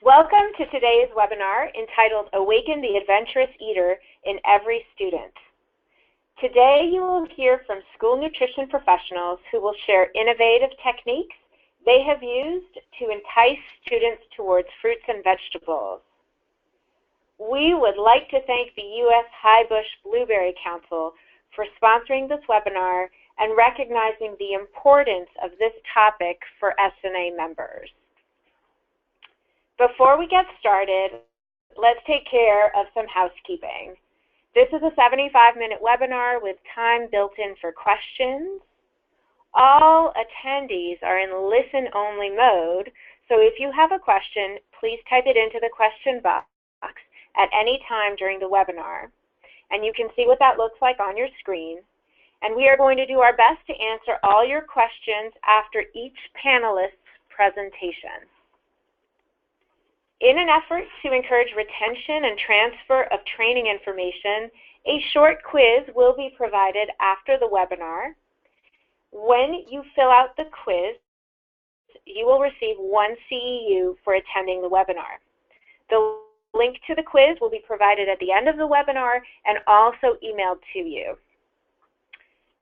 Welcome to today's webinar entitled Awaken the Adventurous Eater in Every Student. Today you will hear from school nutrition professionals who will share innovative techniques they have used to entice students towards fruits and vegetables. We would like to thank the U.S. Highbush Blueberry Council for sponsoring this webinar and recognizing the importance of this topic for SNA members. Before we get started, let's take care of some housekeeping. This is a 75-minute webinar with time built in for questions. All attendees are in listen-only mode, so if you have a question, please type it into the question box at any time during the webinar. And you can see what that looks like on your screen. And we are going to do our best to answer all your questions after each panelist's presentation. In an effort to encourage retention and transfer of training information, a short quiz will be provided after the webinar. When you fill out the quiz, you will receive 1 CEU for attending the webinar. The link to the quiz will be provided at the end of the webinar and also emailed to you.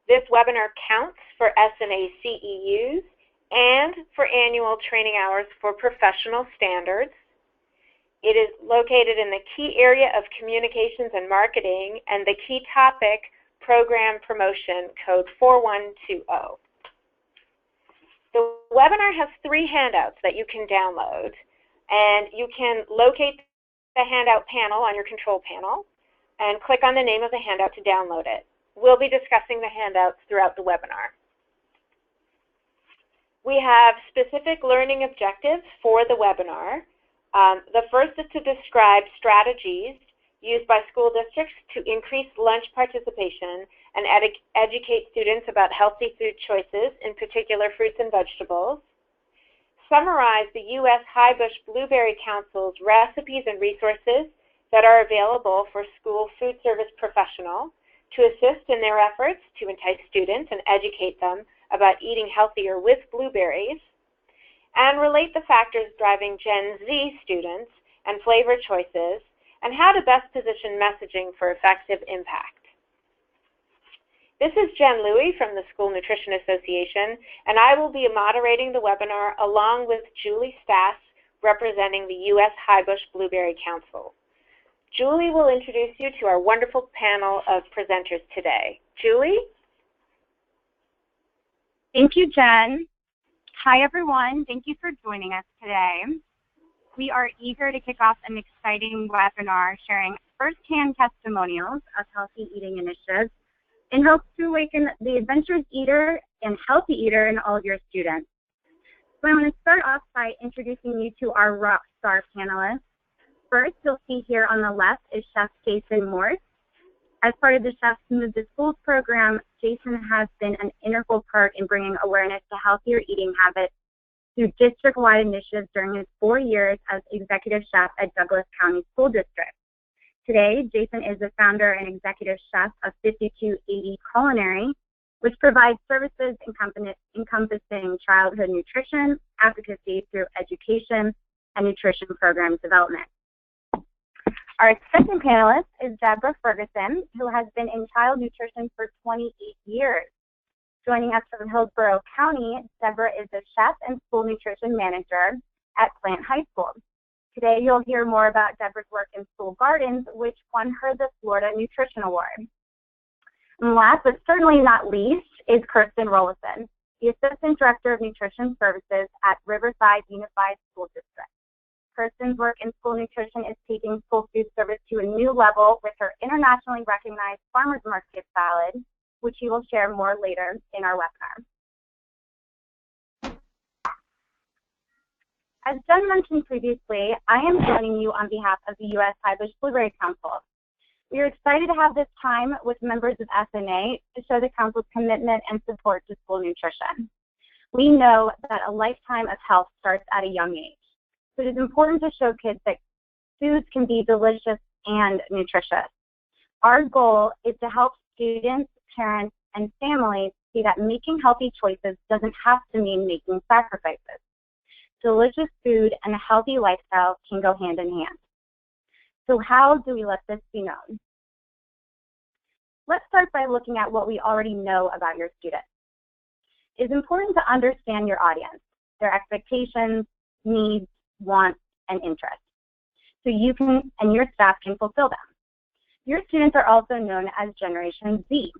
This webinar counts for SNA CEUs and for annual training hours for professional standards. It is located in the key area of communications and marketing and the key topic, program promotion, code 4120. The webinar has 3 handouts that you can download, and you can locate the handout panel on your control panel and click on the name of the handout to download it. We'll be discussing the handouts throughout the webinar. We have specific learning objectives for the webinar. The first is to describe strategies used by school districts to increase lunch participation and educate students about healthy food choices, in particular fruits and vegetables. Summarize the U.S. Highbush Blueberry Council's recipes and resources that are available for school food service professionals to assist in their efforts to entice students and educate them about eating healthier with blueberries. And relate the factors driving Gen Z students and flavor choices, and how to best position messaging for effective impact. This is Jen Louie from the School Nutrition Association, and I will be moderating the webinar along with Julie Stass, representing the U.S. Highbush Blueberry Council. Julie will introduce you to our wonderful panel of presenters today. Julie? Thank you, Jen. Hi, everyone. Thank you for joining us today. We are eager to kick off an exciting webinar sharing firsthand testimonials of healthy eating initiatives in hopes to awaken the adventurous eater and healthy eater in all of your students. So I'm going to start off by introducing you to our rock star panelists. First, you'll see here on the left is Chef Jason Morse. As part of the Chefs Move to Schools program, Jason has been an integral part in bringing awareness to healthier eating habits through district-wide initiatives during his 4 years as executive chef at Douglas County School District. Today, Jason is the founder and executive chef of 5280 Culinary, which provides services encompassing childhood nutrition, advocacy through education, and nutrition program development. Our second panelist is Deborah Ferguson, who has been in child nutrition for 28 years. Joining us from Hillsborough County, Deborah is a chef and school nutrition manager at Plant High School. Today, you'll hear more about Deborah's work in school gardens, which won her the Florida Nutrition Award. And last, but certainly not least, is Kirsten Roloson, the Assistant Director of Nutrition Services at Riverside Unified School District. Kirsten's work in school nutrition is taking school food service to a new level with her internationally recognized farmers market salad, which she will share more later in our webinar. As Jen mentioned previously, I am joining you on behalf of the U.S. Highbush Blueberry Council. We are excited to have this time with members of SNA to show the Council's commitment and support to school nutrition. We know that a lifetime of health starts at a young age. So it is important to show kids that foods can be delicious and nutritious. Our goal is to help students, parents, and families see that making healthy choices doesn't have to mean making sacrifices. delicious food and a healthy lifestyle can go hand in hand. So how do we let this be known? Let's start by looking at what we already know about your students. It's important to understand your audience, their expectations, needs, wants, and interests, so you can and your staff can fulfill them. Your students are also known as Generation Z.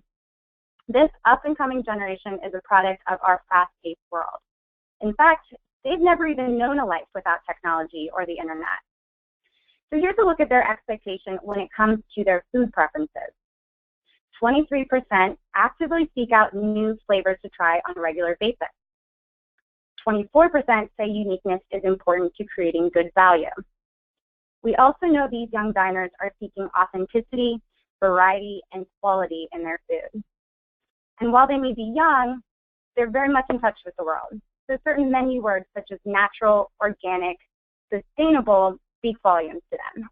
This up-and-coming generation is a product of our fast-paced world. In fact, they've never even known a life without technology or the internet. So here's a look at their expectation when it comes to their food preferences. 23% actively seek out new flavors to try on a regular basis. 24% say uniqueness is important to creating good value. We also know these young diners are seeking authenticity, variety, and quality in their food. And while they may be young, they're very much in touch with the world. So certain menu words such as natural, organic, sustainable speak volumes to them.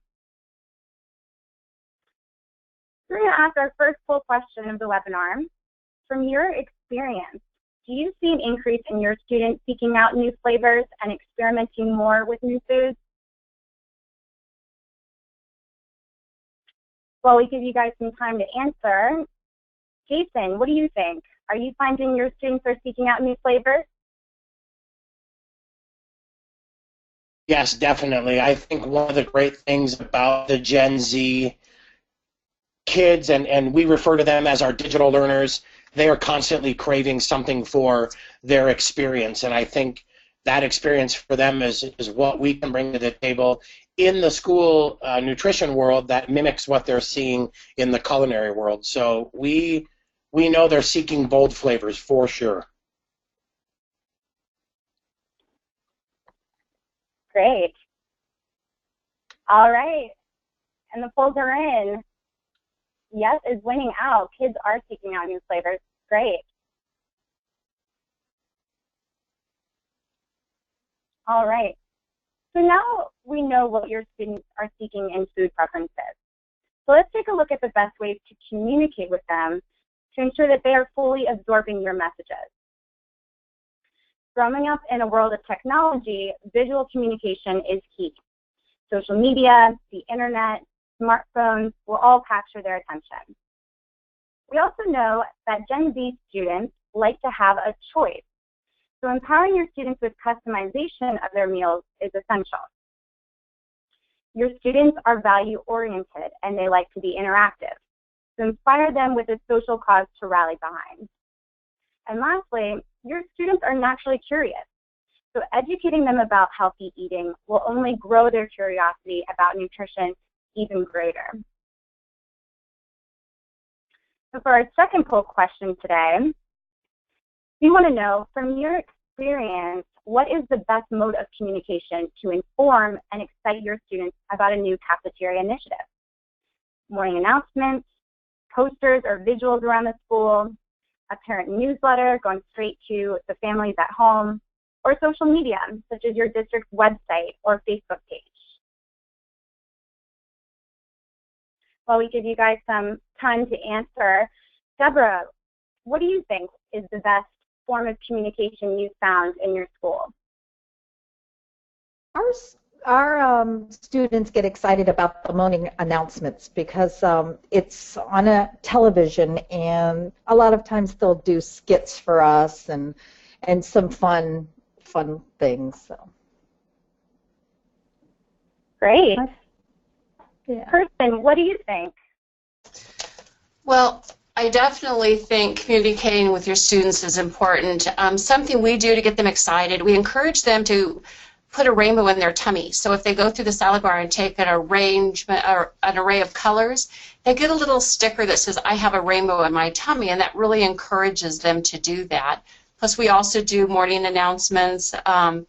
We're going to ask our first poll question of the webinar. From your experience, do you see an increase in your students seeking out new flavors and experimenting more with new foods? While we give you guys some time to answer, Jason, what do you think? Are you finding your students are seeking out new flavors? Yes, definitely. I think one of the great things about the Gen Z kids, and we refer to them as our digital learners, they are constantly craving something for their experience, and I think that experience for them is what we can bring to the table in the school nutrition world that mimics what they're seeing in the culinary world. So we know they're seeking bold flavors for sure. Great. All right, and the polls are in. Yes is winning out. Kids are seeking out new flavors. Great. All right. So now we know what your students are seeking in food preferences. So let's take a look at the best ways to communicate with them to ensure that they are fully absorbing your messages. Growing up in a world of technology, visual communication is key. Social media, the internet, smartphones will all capture their attention. We also know that Gen Z students like to have a choice. So empowering your students with customization of their meals is essential. Your students are value-oriented and they like to be interactive. So inspire them with a social cause to rally behind. And lastly, your students are naturally curious. So educating them about healthy eating will only grow their curiosity about nutrition even greater. So for our second poll question today, we want to know, from your experience, what is the best mode of communication to inform and excite your students about a new cafeteria initiative? Morning announcements, posters or visuals around the school, a parent newsletter going straight to the families at home, or social media, such as your district's website or Facebook page. While we give you guys some time to answer, Deborah, what do you think is the best form of communication you've found in your school? Our students get excited about the morning announcements because it's on a television, and a lot of times they'll do skits for us and some fun things. So. Great. Yeah. Kirsten, what do you think? Well, I definitely think communicating with your students is important. Something we do to get them excited, we encourage them to put a rainbow in their tummy. So if they go through the salad bar and take an arrangement or an array of colors, they get a little sticker that says, I have a rainbow in my tummy, and that really encourages them to do that. Plus, we also do morning announcements and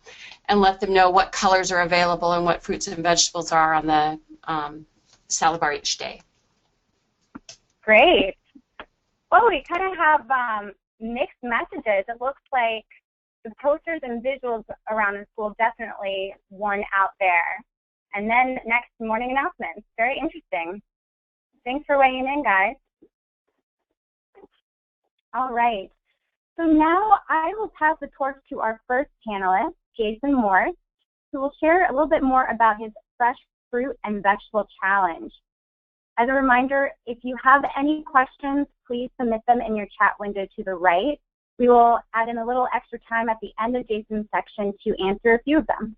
let them know what colors are available and what fruits and vegetables are on the salad bar each day. Great. Well, we kind of have mixed messages. It looks like the posters and visuals around the school definitely won out there. And then next, morning announcements. Very interesting. Thanks for weighing in, guys. All right. So now I will pass the torch to our first panelist, Jason Moore, who will share a little bit more about his Fresh Fruit and Vegetable Challenge. As a reminder, if you have any questions, please submit them in your chat window to the right. We will add in a little extra time at the end of Jason's section to answer a few of them.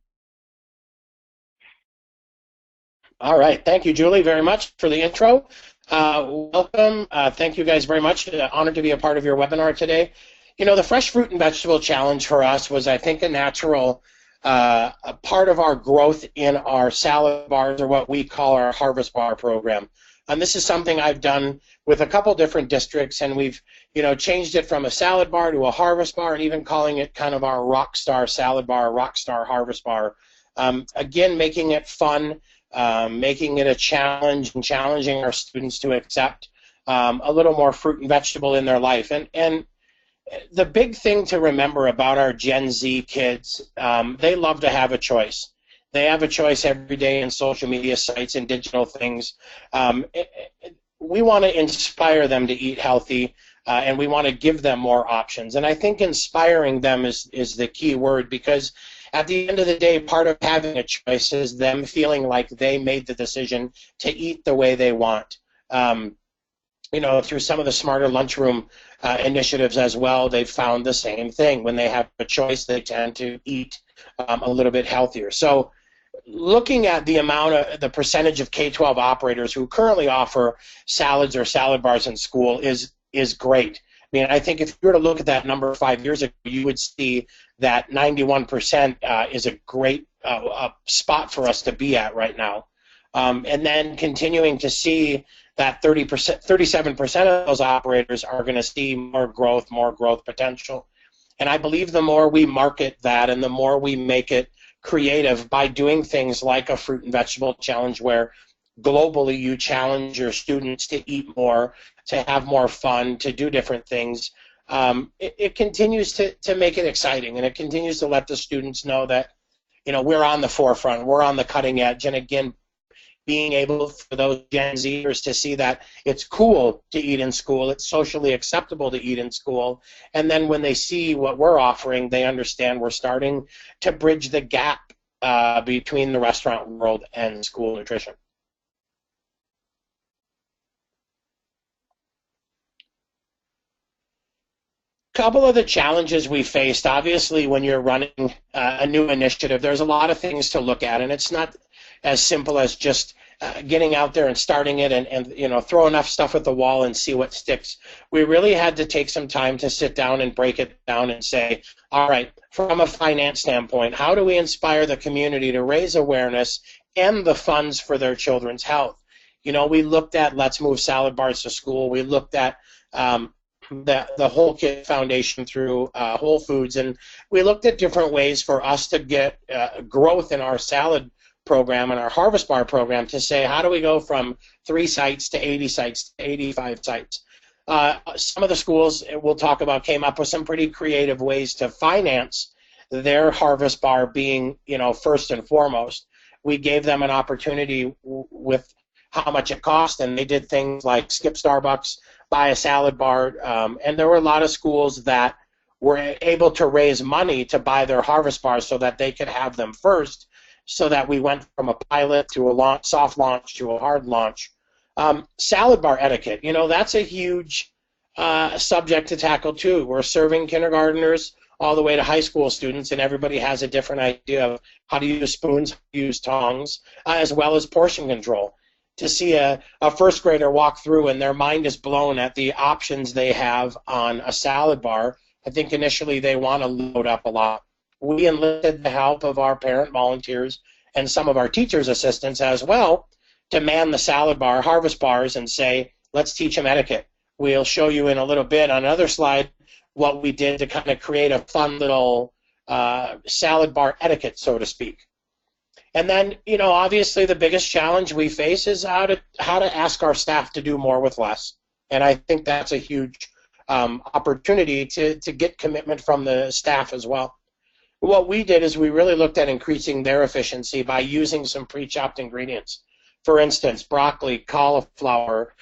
All right. Thank you, Julie, very much for the intro. Welcome. Thank you guys very much. Honored to be a part of your webinar today. You know, the Fresh Fruit and Vegetable Challenge for us was, I think, a natural a part of our growth in our salad bars, or what we call our Harvest Bar program. And this is something I've done with a couple different districts, and we've, you know, changed it from a salad bar to a harvest bar, and even calling it kind of our rock star salad bar, rock star harvest bar. Again, making it fun, making it a challenge, and challenging our students to accept a little more fruit and vegetable in their life. And the big thing to remember about our Gen Z kids, they love to have a choice. They have a choice every day in social media sites and digital things. We want to inspire them to eat healthy, and we want to give them more options. And I think inspiring them is the key word, because at the end of the day, part of having a choice is them feeling like they made the decision to eat the way they want. You know, through some of the Smarter Lunchroom initiatives as well, they've found the same thing. When they have a choice, they tend to eat a little bit healthier. So looking at the percentage of K-12 operators who currently offer salads or salad bars in school is great. I mean, I think if you were to look at that number 5 years ago, you would see that 91% is a great spot for us to be at right now. And then continuing to see that 37% of those operators are going to see more growth potential. And I believe the more we market that and the more we make it creative by doing things like a fruit and vegetable challenge, where globally you challenge your students to eat more, to have more fun, to do different things, it continues to make it exciting, and it continues to let the students know that, you know, we're on the forefront, we're on the cutting edge. And again, being able for those Gen Zers to see that it's cool to eat in school, it's socially acceptable to eat in school, and then when they see what we're offering, they understand we're starting to bridge the gap between the restaurant world and school nutrition. Couple of the challenges we faced, obviously, when you're running a new initiative, there's a lot of things to look at, and it's not as simple as just getting out there and starting it and you know, throw enough stuff at the wall and see what sticks. We really had to take some time to sit down and break it down and say, all right, from a finance standpoint, how do we inspire the community to raise awareness and the funds for their children's health? You know, we looked at Let's Move Salad Bars to School. We looked at the Whole Kid Foundation through Whole Foods, and we looked at different ways for us to get growth in our salad program and our Harvest Bar program, to say, how do we go from 3 sites to 80 sites to 85 sites? Some of the schools we'll talk about came up with some pretty creative ways to finance their Harvest Bar being, you know, first and foremost. We gave them an opportunity with how much it cost, and they did things like skip Starbucks, buy a salad bar, and there were a lot of schools that were able to raise money to buy their Harvest Bars so that they could have them first, so that we went from a pilot to a soft launch to a hard launch. Salad bar etiquette, you know, that's a huge subject to tackle too. We're serving kindergartners all the way to high school students, and everybody has a different idea of how to use spoons, how to use tongs, as well as portion control. To see a first grader walk through and their mind is blown at the options they have on a salad bar, I think initially they want to load up a lot. We enlisted the help of our parent volunteers and some of our teachers' assistants as well to man the salad bar, Harvest Bars, and say, let's teach them etiquette. We'll show you in a little bit on another slide what we did to kind of create a fun little salad bar etiquette, so to speak. And then, you know, obviously the biggest challenge we face is how to ask our staff to do more with less. And I think that's a huge opportunity to get commitment from the staff as well. What we did is we really looked at increasing their efficiency by using some pre-chopped ingredients. For instance, broccoli, cauliflower,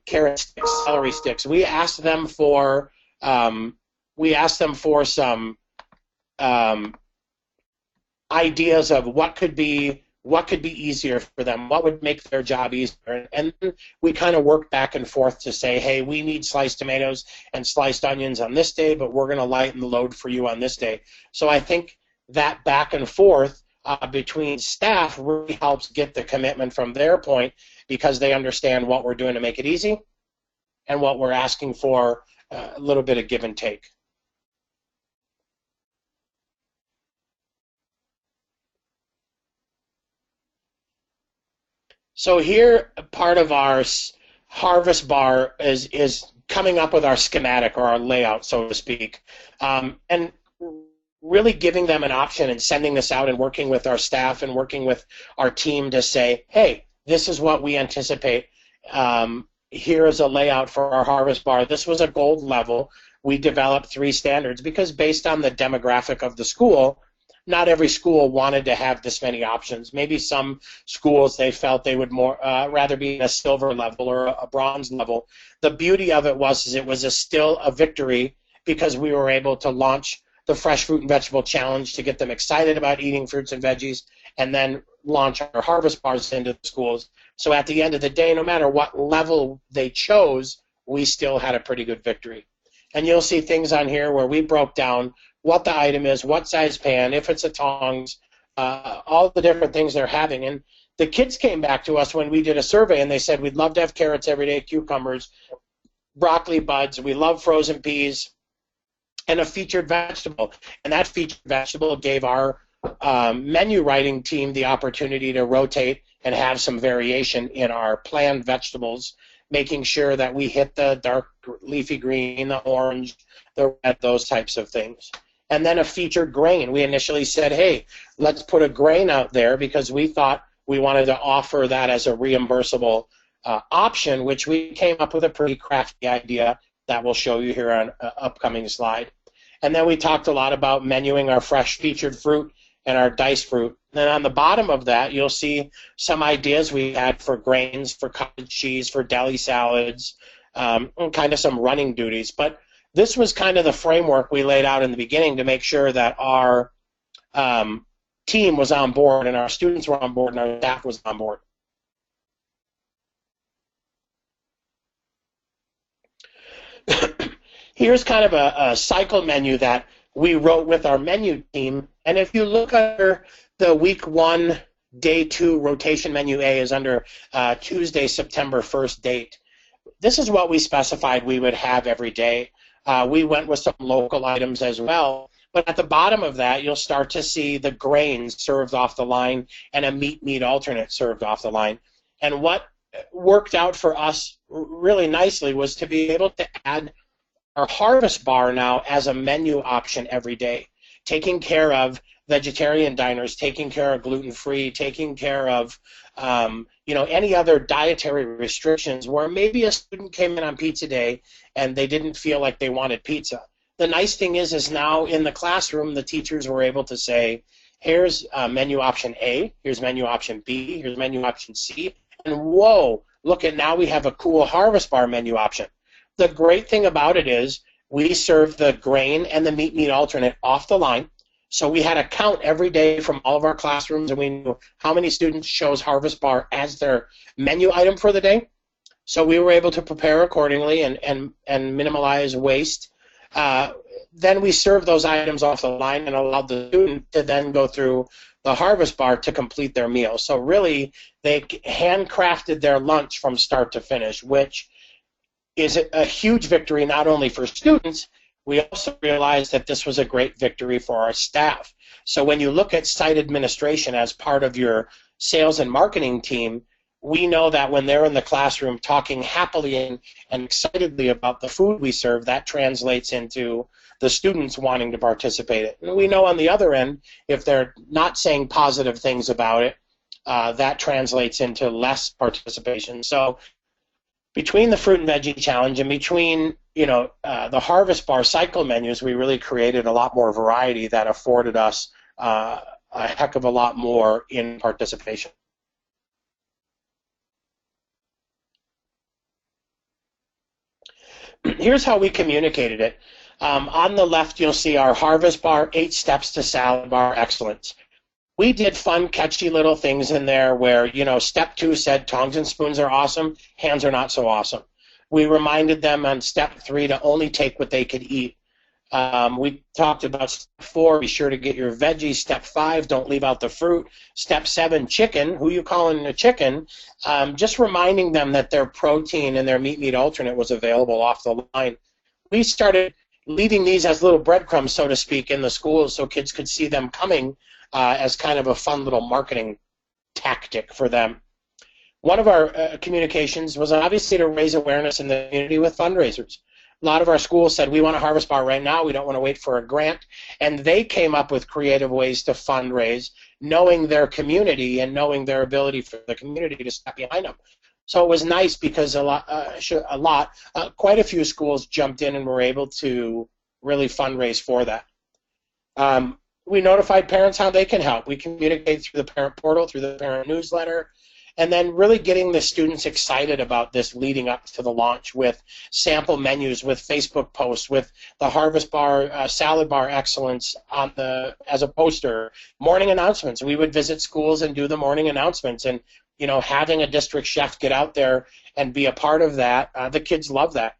carrot sticks, celery sticks. We asked them for some ideas of what could be easier for them, what would make their job easier, and then we kind of work back and forth to say, hey, we need sliced tomatoes and sliced onions on this day, but we're going to lighten the load for you on this day. So I think that back and forth between staff really helps get the commitment from their point, because they understand what we're doing to make it easy and what we're asking for, a little bit of give and take. So here, part of our harvest bar is coming up with our schematic, or our layout, so to speak, and really giving them an option and sending this out and working with our staff and working with our team to say, hey, this is what we anticipate. Here is a layout for our harvest bar. This was a gold level. We developed 3 standards because based on the demographic of the school, not every school wanted to have this many options. Maybe some schools, they felt they would more rather be a silver level or a bronze level. The beauty of it was it was still a victory, because we were able to launch the Fresh Fruit and Vegetable Challenge to get them excited about eating fruits and veggies, and then launch our harvest bars into the schools. So at the end of the day, no matter what level they chose, we still had a pretty good victory. And you'll see things on here where we broke down what the item is, what size pan, if it's a tongs, all the different things they're having. And the kids came back to us when we did a survey, and they said, we'd love to have carrots every day, cucumbers, broccoli buds, we love frozen peas, and a featured vegetable. And that featured vegetable gave our menu writing team the opportunity to rotate and have some variation in our planned vegetables, making sure that we hit the dark leafy green, the orange, the red, those types of things. And then a featured grain. We initially said, hey, let's put a grain out there, because we thought we wanted to offer that as a reimbursable option, which we came up with a pretty crafty idea that we'll show you here on an upcoming slide. And then we talked a lot about menuing our fresh featured fruit and our diced fruit. Then on the bottom of that, you'll see some ideas we had for grains, for cottage cheese, for deli salads, and kind of some running duties. But this was kind of the framework we laid out in the beginning to make sure that our team was on board, and our students were on board, and our staff was on board. Here's kind of a cycle menu that we wrote with our menu team. And if you look under the week 1, day 2 rotation menu A is under Tuesday, September 1st date. This is what we specified we would have every day. We went with some local items as well. But at the bottom of that, you'll start to see the grains served off the line and a meat alternate served off the line. And what worked out for us really nicely was to be able to add our harvest bar now as a menu option every day, taking care of vegetarian diners, taking care of gluten-free, taking care of any other dietary restrictions where maybe a student came in on pizza day and they didn't feel like they wanted pizza. The nice thing is now in the classroom, the teachers were able to say, here's menu option A, here's menu option B, here's menu option C, and whoa, look at now we have a cool harvest bar menu option. The great thing about it is we serve the grain and the meat alternate off the line. So we had a count every day from all of our classrooms, and we knew how many students chose harvest bar as their menu item for the day. So we were able to prepare accordingly and minimize waste. Then we served those items off the line and allowed the student to then go through the harvest bar to complete their meal. So really, they handcrafted their lunch from start to finish, which is a huge victory not only for students. We also realized that this was a great victory for our staff. So when you look at site administration as part of your sales and marketing team, we know that when they're in the classroom talking happily and excitedly about the food we serve, that translates into the students wanting to participate. And we know on the other end, if they're not saying positive things about it, that translates into less participation. So between the Fruit and Veggie Challenge and between the Harvest Bar cycle menus, we really created a lot more variety that afforded us a heck of a lot more in participation. Here's how we communicated it. On the left, you'll see our Harvest Bar, 8 Steps to Salad Bar Excellence. we did fun, catchy little things in there where, you know, step 2 said tongs and spoons are awesome, hands are not so awesome. We reminded them on step 3 to only take what they could eat. We talked about step 4, be sure to get your veggies. Step 5, don't leave out the fruit. Step 7, chicken. Who you calling a chicken? Just reminding them that their protein and their meat alternate was available off the line. We started leaving these as little breadcrumbs, so to speak, in the schools so kids could see them coming as kind of a fun little marketing tactic for them. One of our communications was obviously to raise awareness in the community with fundraisers. A lot of our schools said, we want a Harvest Bar right now, we don't want to wait for a grant, and they came up with creative ways to fundraise, knowing their community and knowing their ability for the community to step behind them. So it was nice because quite a few schools jumped in and were able to really fundraise for that. We notified parents how they can help. We communicate through the parent portal, through the parent newsletter, and then really getting the students excited about this leading up to the launch with sample menus, with Facebook posts, with the Harvest Bar, Salad Bar Excellence as a poster, morning announcements. We would visit schools and do the morning announcements, and you know, having a district chef get out there and be a part of that, the kids love that.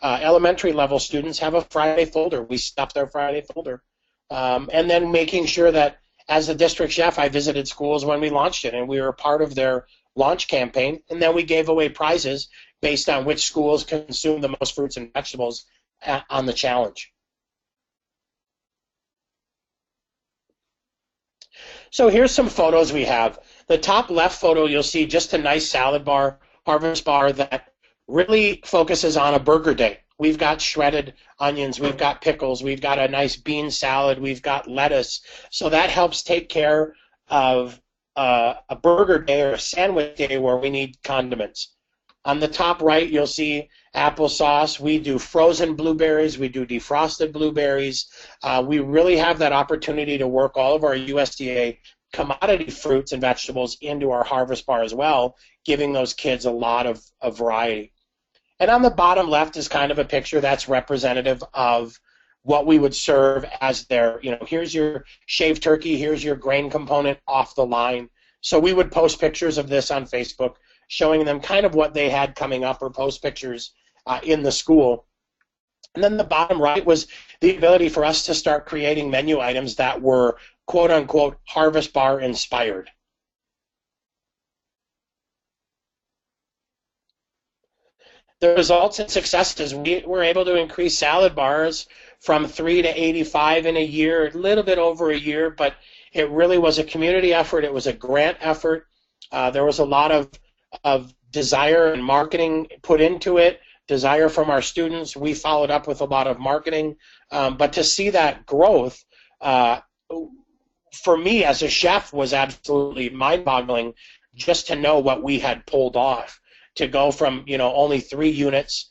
Elementary level students have a Friday folder. We stuff their Friday folder. And then making sure that as a district chef, I visited schools when we launched it, and we were a part of their launch campaign, and then we gave away prizes based on which schools consume the most fruits and vegetables on the challenge. So here's some photos we have. The top left photo, you'll see just a nice salad bar, Harvest Bar, that really focuses on a burger day. We've got shredded onions, we've got pickles, we've got a nice bean salad, we've got lettuce. So that helps take care of a burger day or a sandwich day where we need condiments. On the top right, you'll see applesauce. We do frozen blueberries. We do defrosted blueberries. We really have that opportunity to work all of our USDA commodity fruits and vegetables into our Harvest Bar as well, giving those kids a lot of variety. And on the bottom left is kind of a picture that's representative of what we would serve as their, you know, here's your shaved turkey, here's your grain component off the line. So we would post pictures of this on Facebook, showing them kind of what they had coming up, or post pictures in the school. And then the bottom right was the ability for us to start creating menu items that were quote-unquote Harvest Bar inspired. The results and successes, we were able to increase salad bars from 3 to 85 in a year, a little bit over a year, but it really was a community effort. It was a grant effort. There was a lot of desire and marketing put into it, desire from our students. We followed up with a lot of marketing. But to see that growth, for me as a chef, was absolutely mind-boggling, just to know what we had pulled off, to go from, you know, only 3 units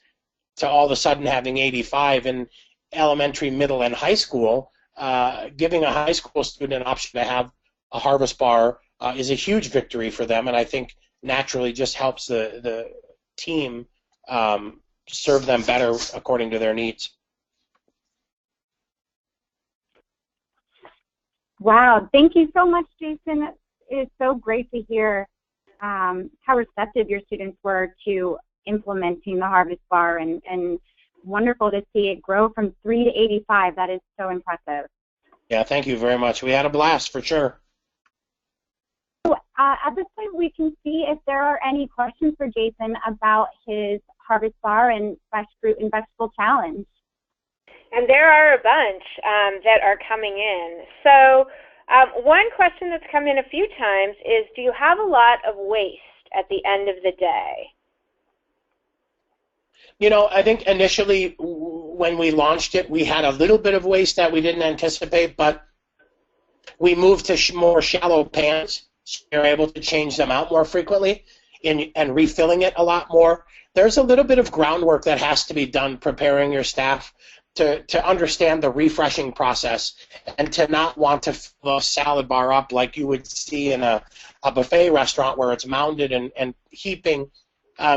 to all of a sudden having 85 in elementary, middle, and high school. Giving a high school student an option to have a Harvest Bar is a huge victory for them, and I think naturally just helps the team serve them better according to their needs. Wow, thank you so much, Jason. It is so great to hear how receptive your students were to implementing the Harvest Bar, and wonderful to see it grow from 3 to 85. That is so impressive. Yeah, thank you very much. We had a blast for sure. So, at this point, we can see if there are any questions for Jason about his Harvest Bar and Fresh Fruit and Vegetable Challenge. And there are a bunch that are coming in. So one question that's come in a few times is, do you have a lot of waste at the end of the day? You know, I think initially when we launched it, we had a little bit of waste that we didn't anticipate, but we moved to more shallow pans, so you're able to change them out more frequently and refilling it a lot more. There's a little bit of groundwork that has to be done preparing your staff to understand the refreshing process and to not want to fill a salad bar up like you would see in a buffet restaurant where it's mounded and heaping.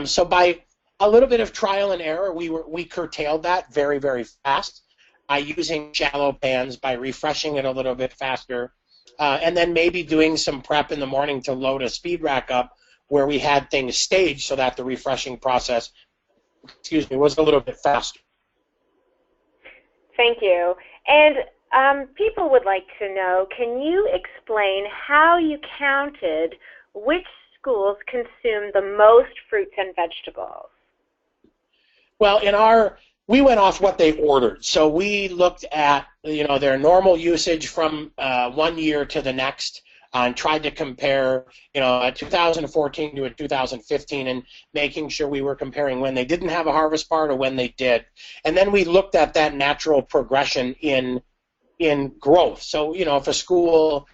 So by a little bit of trial and error, we curtailed that very, very fast by using shallow pans, by refreshing it a little bit faster. and then maybe doing some prep in the morning to load a speed rack up where we had things staged so that the refreshing process, was a little bit faster. Thank you. And people would like to know, can you explain how you counted which schools consume the most fruits and vegetables? Well, we went off what they ordered. So we looked at, their normal usage from 1 year to the next, and tried to compare, a 2014 to a 2015, and making sure we were comparing when they didn't have a harvest bar to when they did. And then we looked at that natural progression in growth. So, if a school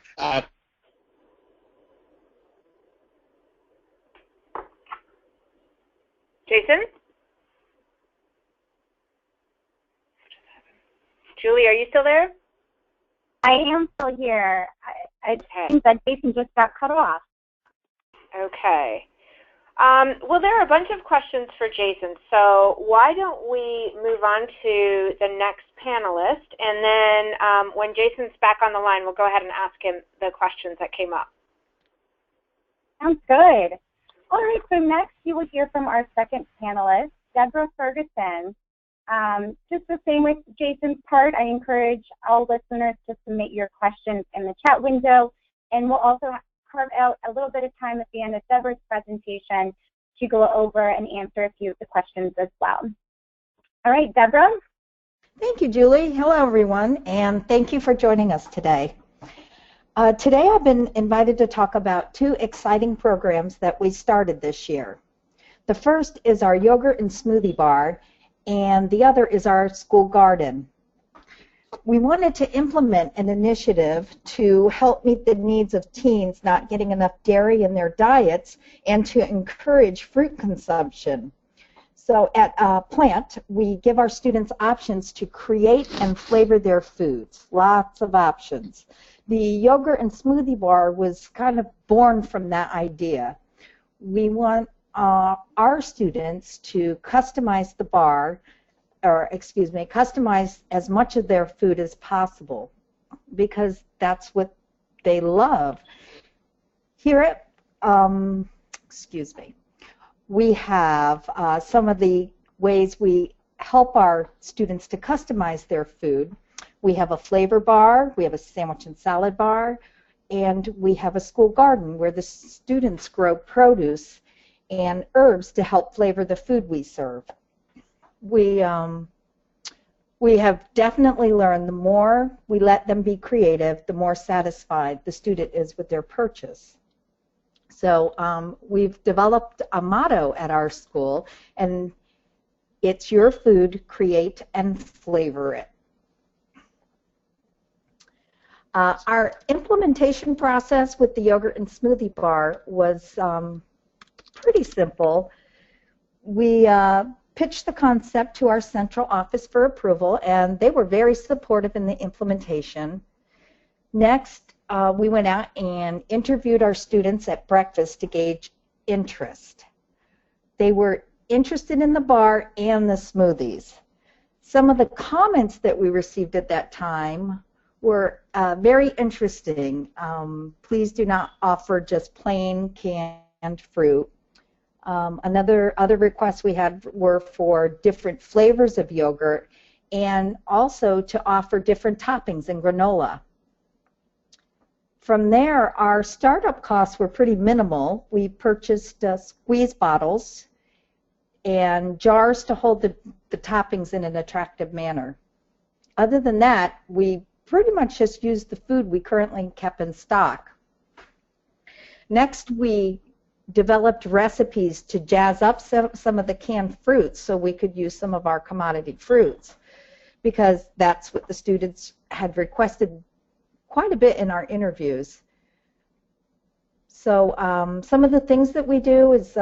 Jason? Julie, are you still there? I am still here. I think that Jason just got cut off. Okay. Well, there are a bunch of questions for Jason, so why don't we move on to the next panelist, and then when Jason's back on the line, we'll go ahead and ask him the questions that came up. Sounds good. All right, so next you will hear from our second panelist, Deborah Ferguson. Just the same with Jason's part, I encourage all listeners to submit your questions in the chat window, and we'll also carve out a little bit of time at the end of Deborah's presentation to go over and answer a few of the questions as well. All right, Deborah? Thank you, Julie. Hello, everyone, and thank you for joining us today. Today I've been invited to talk about two exciting programs that we started this year. The first is our yogurt and smoothie bar, and the other is our school garden. We wanted to implement an initiative to help meet the needs of teens not getting enough dairy in their diets and to encourage fruit consumption. So at Plant, we give our students options to create and flavor their foods, lots of options. The yogurt and smoothie bar was kind of born from that idea. We want our students to customize the bar, customize as much of their food as possible, because that's what they love. Here at, we have some of the ways we help our students to customize their food. We have a flavor bar, we have a sandwich and salad bar, and we have a school garden where the students grow produce and herbs to help flavor the food we serve. We have definitely learned the more we let them be creative, the more satisfied the student is with their purchase. So we've developed a motto at our school, and it's your food, create and flavor it. Our implementation process with the yogurt and smoothie bar was pretty simple. We pitched the concept to our central office for approval, and they were very supportive in the implementation. Next, we went out and interviewed our students at breakfast to gauge interest. They were interested in the bar and the smoothies. Some of the comments that we received at that time were very interesting. Please do not offer just plain canned fruit. Other requests we had were for different flavors of yogurt and also to offer different toppings in granola. From there, our startup costs were pretty minimal. We purchased squeeze bottles and jars to hold the toppings in an attractive manner. Other than that, we pretty much just used the food we currently kept in stock. Next, we developed recipes to jazz up some of the canned fruits so we could use some of our commodity fruits, because that's what the students had requested quite a bit in our interviews. So some of the things that we do is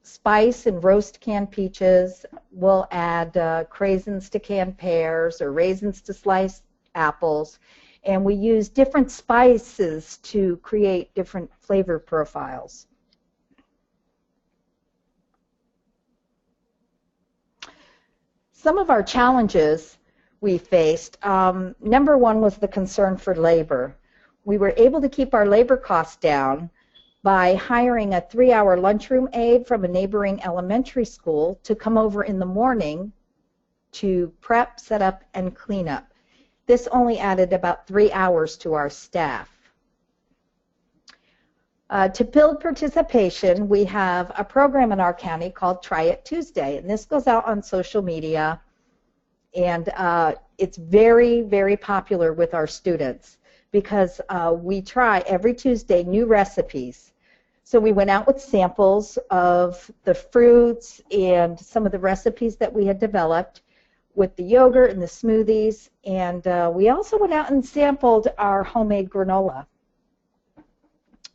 spice and roast canned peaches. We'll add craisins to canned pears or raisins to sliced apples, and we use different spices to create different flavor profiles. Some of our challenges we faced, number one was the concern for labor. we were able to keep our labor costs down by hiring a 3-hour lunchroom aide from a neighboring elementary school to come over in the morning to prep, set up, and clean up. This only added about 3 hours to our staff. To build participation, we have a program in our county called Try It Tuesday, and this goes out on social media, and it's very, very popular with our students because we try every Tuesday new recipes. So we went out with samples of the fruits and some of the recipes that we had developed with the yogurt and the smoothies, and we also went out and sampled our homemade granola.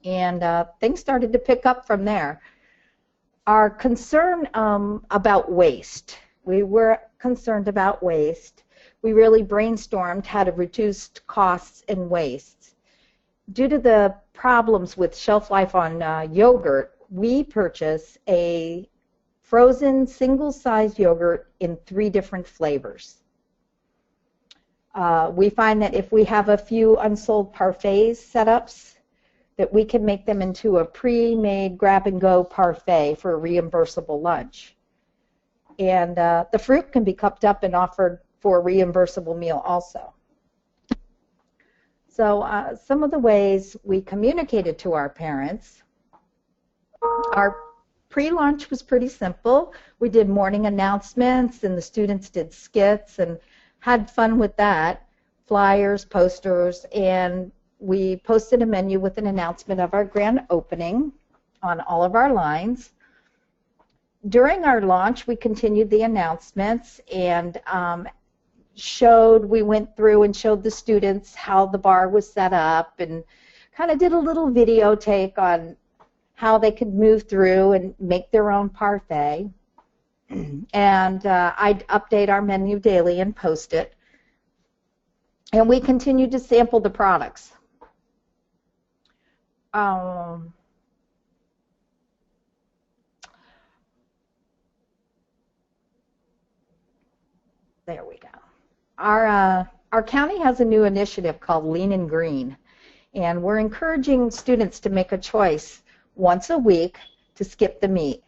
And things started to pick up from there. Our concern about waste, we were concerned about waste. We really brainstormed how to reduce costs and waste. Due to the problems with shelf life on yogurt, we purchased a frozen single-size yogurt in 3 different flavors. We find that if we have a few unsold parfaits setups, that we can make them into a pre-made grab-and-go parfait for a reimbursable lunch. And the fruit can be cupped up and offered for a reimbursable meal also. So some of the ways we communicated to our parents, our pre-lunch was pretty simple. We did morning announcements, and the students did skits and had fun with that, flyers, posters, and we posted a menu with an announcement of our grand opening on all of our lines. During our launch, we continued the announcements and we went through and showed the students how the bar was set up and kind of did a little video take on how they could move through and make their own parfait. And I'd update our menu daily and post it. And we continued to sample the products. There we go. Our county has a new initiative called Lean and Green, and we're encouraging students to make a choice once a week to skip the meat.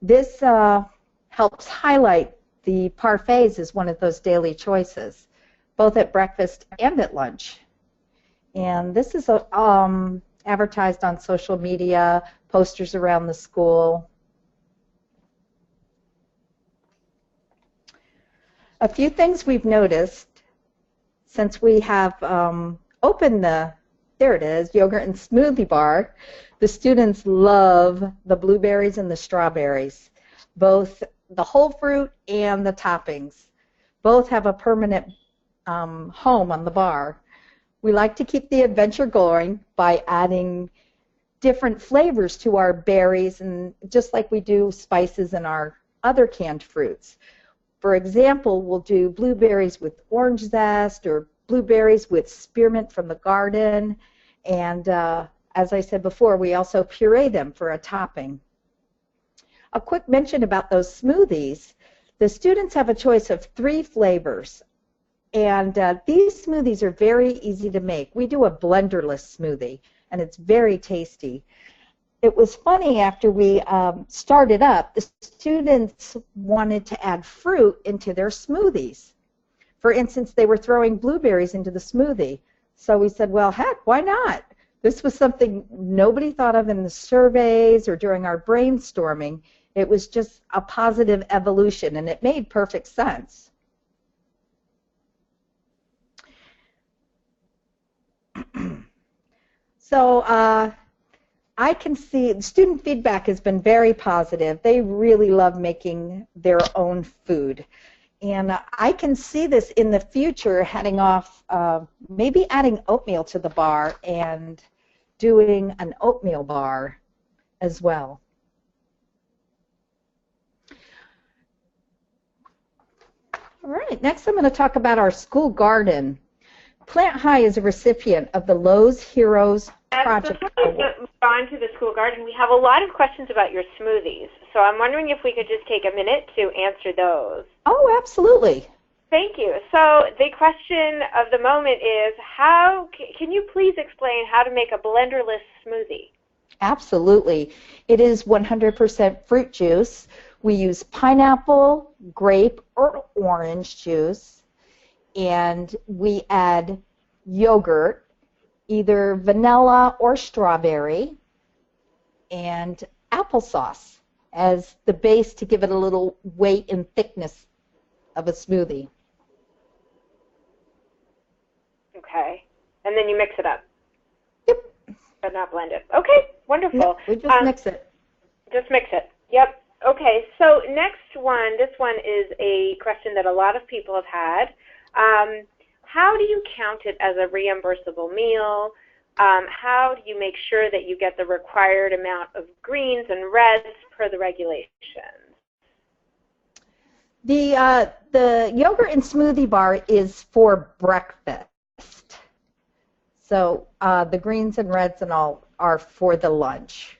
This helps highlight the parfaits as one of those daily choices, both at breakfast and at lunch. And this is advertised on social media, posters around the school. A few things we've noticed since we have opened there it is, yogurt and smoothie bar. The students love the blueberries and the strawberries, both the whole fruit and the toppings. Both have a permanent home on the bar. We like to keep the adventure going by adding different flavors to our berries, and just like we do spices in our other canned fruits. For example, we'll do blueberries with orange zest or blueberries with spearmint from the garden, and as I said before, we also puree them for a topping. A quick mention about those smoothies. The students have a choice of 3 flavors, and these smoothies are very easy to make. We do a blenderless smoothie, and it's very tasty. It was funny, after we started up, the students wanted to add fruit into their smoothies. For instance, they were throwing blueberries into the smoothie. So we said, well, heck, why not? This was something nobody thought of in the surveys or during our brainstorming. It was just a positive evolution, and it made perfect sense. So I can see student feedback has been very positive. They really love making their own food. And I can see this in the future heading off, maybe adding oatmeal to the bar and doing an oatmeal bar as well. All right, next I'm going to talk about our school garden. Plant High is a recipient of the Lowe's Heroes Project. Before we move on to the school garden, we have a lot of questions about your smoothies. So I'm wondering if we could just take a minute to answer those. Oh, absolutely. Thank you. So the question of the moment is, can you please explain how to make a blenderless smoothie? Absolutely. It is 100% fruit juice. We use pineapple, grape, or orange juice, and we add yogurt, either vanilla or strawberry, and applesauce as the base to give it a little weight and thickness of a smoothie. Okay. And then you mix it up. Yep. But not blend it. Okay, wonderful. Nope, we just mix it. Just mix it. Yep. Okay, so next one, this one is a question that a lot of people have had. How do you count it as a reimbursable meal? How do you make sure that you get the required amount of greens and reds per the regulations? The yogurt and smoothie bar is for breakfast. So the greens and reds and all are for the lunch.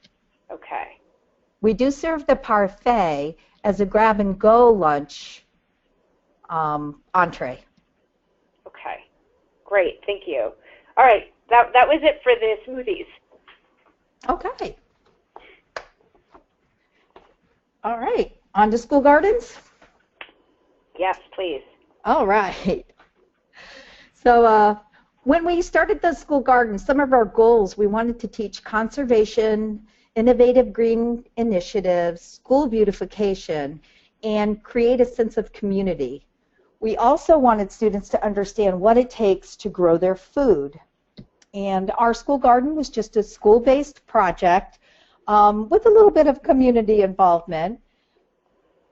Okay. We do serve the parfait as a grab-and-go lunch entree. Okay. Great. Thank you. All right. That was it for the smoothies. Okay. All right. On to school gardens? Yes, please. All right. So when we started the school gardens, some of our goals, we wanted to teach conservation, innovative green initiatives, school beautification, and create a sense of community. We also wanted students to understand what it takes to grow their food. And our school garden was just a school-based project with a little bit of community involvement.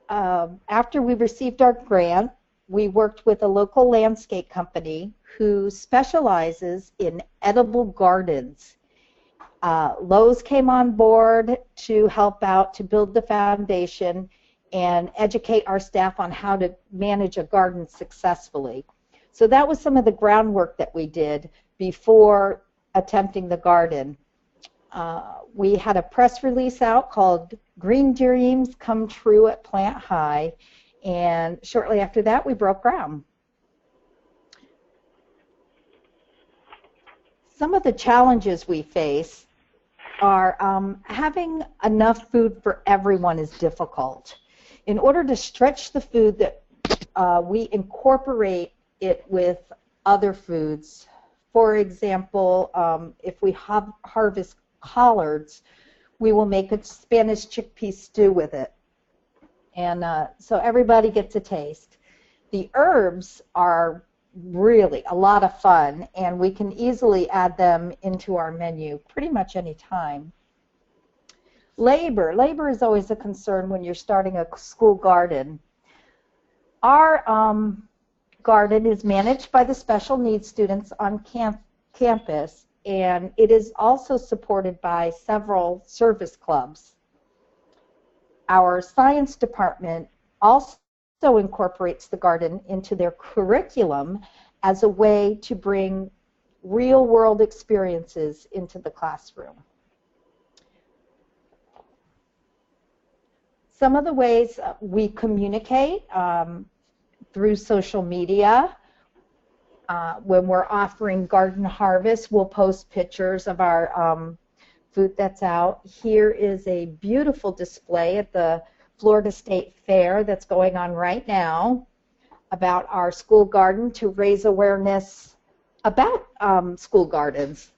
After we received our grant, we worked with a local landscape company who specializes in edible gardens. Lowe's came on board to help out to build the foundation and educate our staff on how to manage a garden successfully. So that was some of the groundwork that we did before attempting the garden. We had a press release out called Green Dreams Come True at Plant High, and shortly after that we broke ground. Some of the challenges we face are having enough food for everyone is difficult. In order to stretch the food, that we incorporate it with other foods. For example, if we harvest collards, we will make a Spanish chickpea stew with it. And so everybody gets a taste. The herbs are really a lot of fun, and we can easily add them into our menu pretty much any time. Labor is always a concern when you're starting a school garden. Our garden is managed by the special needs students on campus, and it is also supported by several service clubs. Our science department also incorporates the garden into their curriculum as a way to bring real-world experiences into the classroom. Some of the ways we communicate through social media. When we're offering garden harvest, we'll post pictures of our food that's out. Here is a beautiful display at the Florida State Fair that's going on right now about our school garden to raise awareness about school gardens.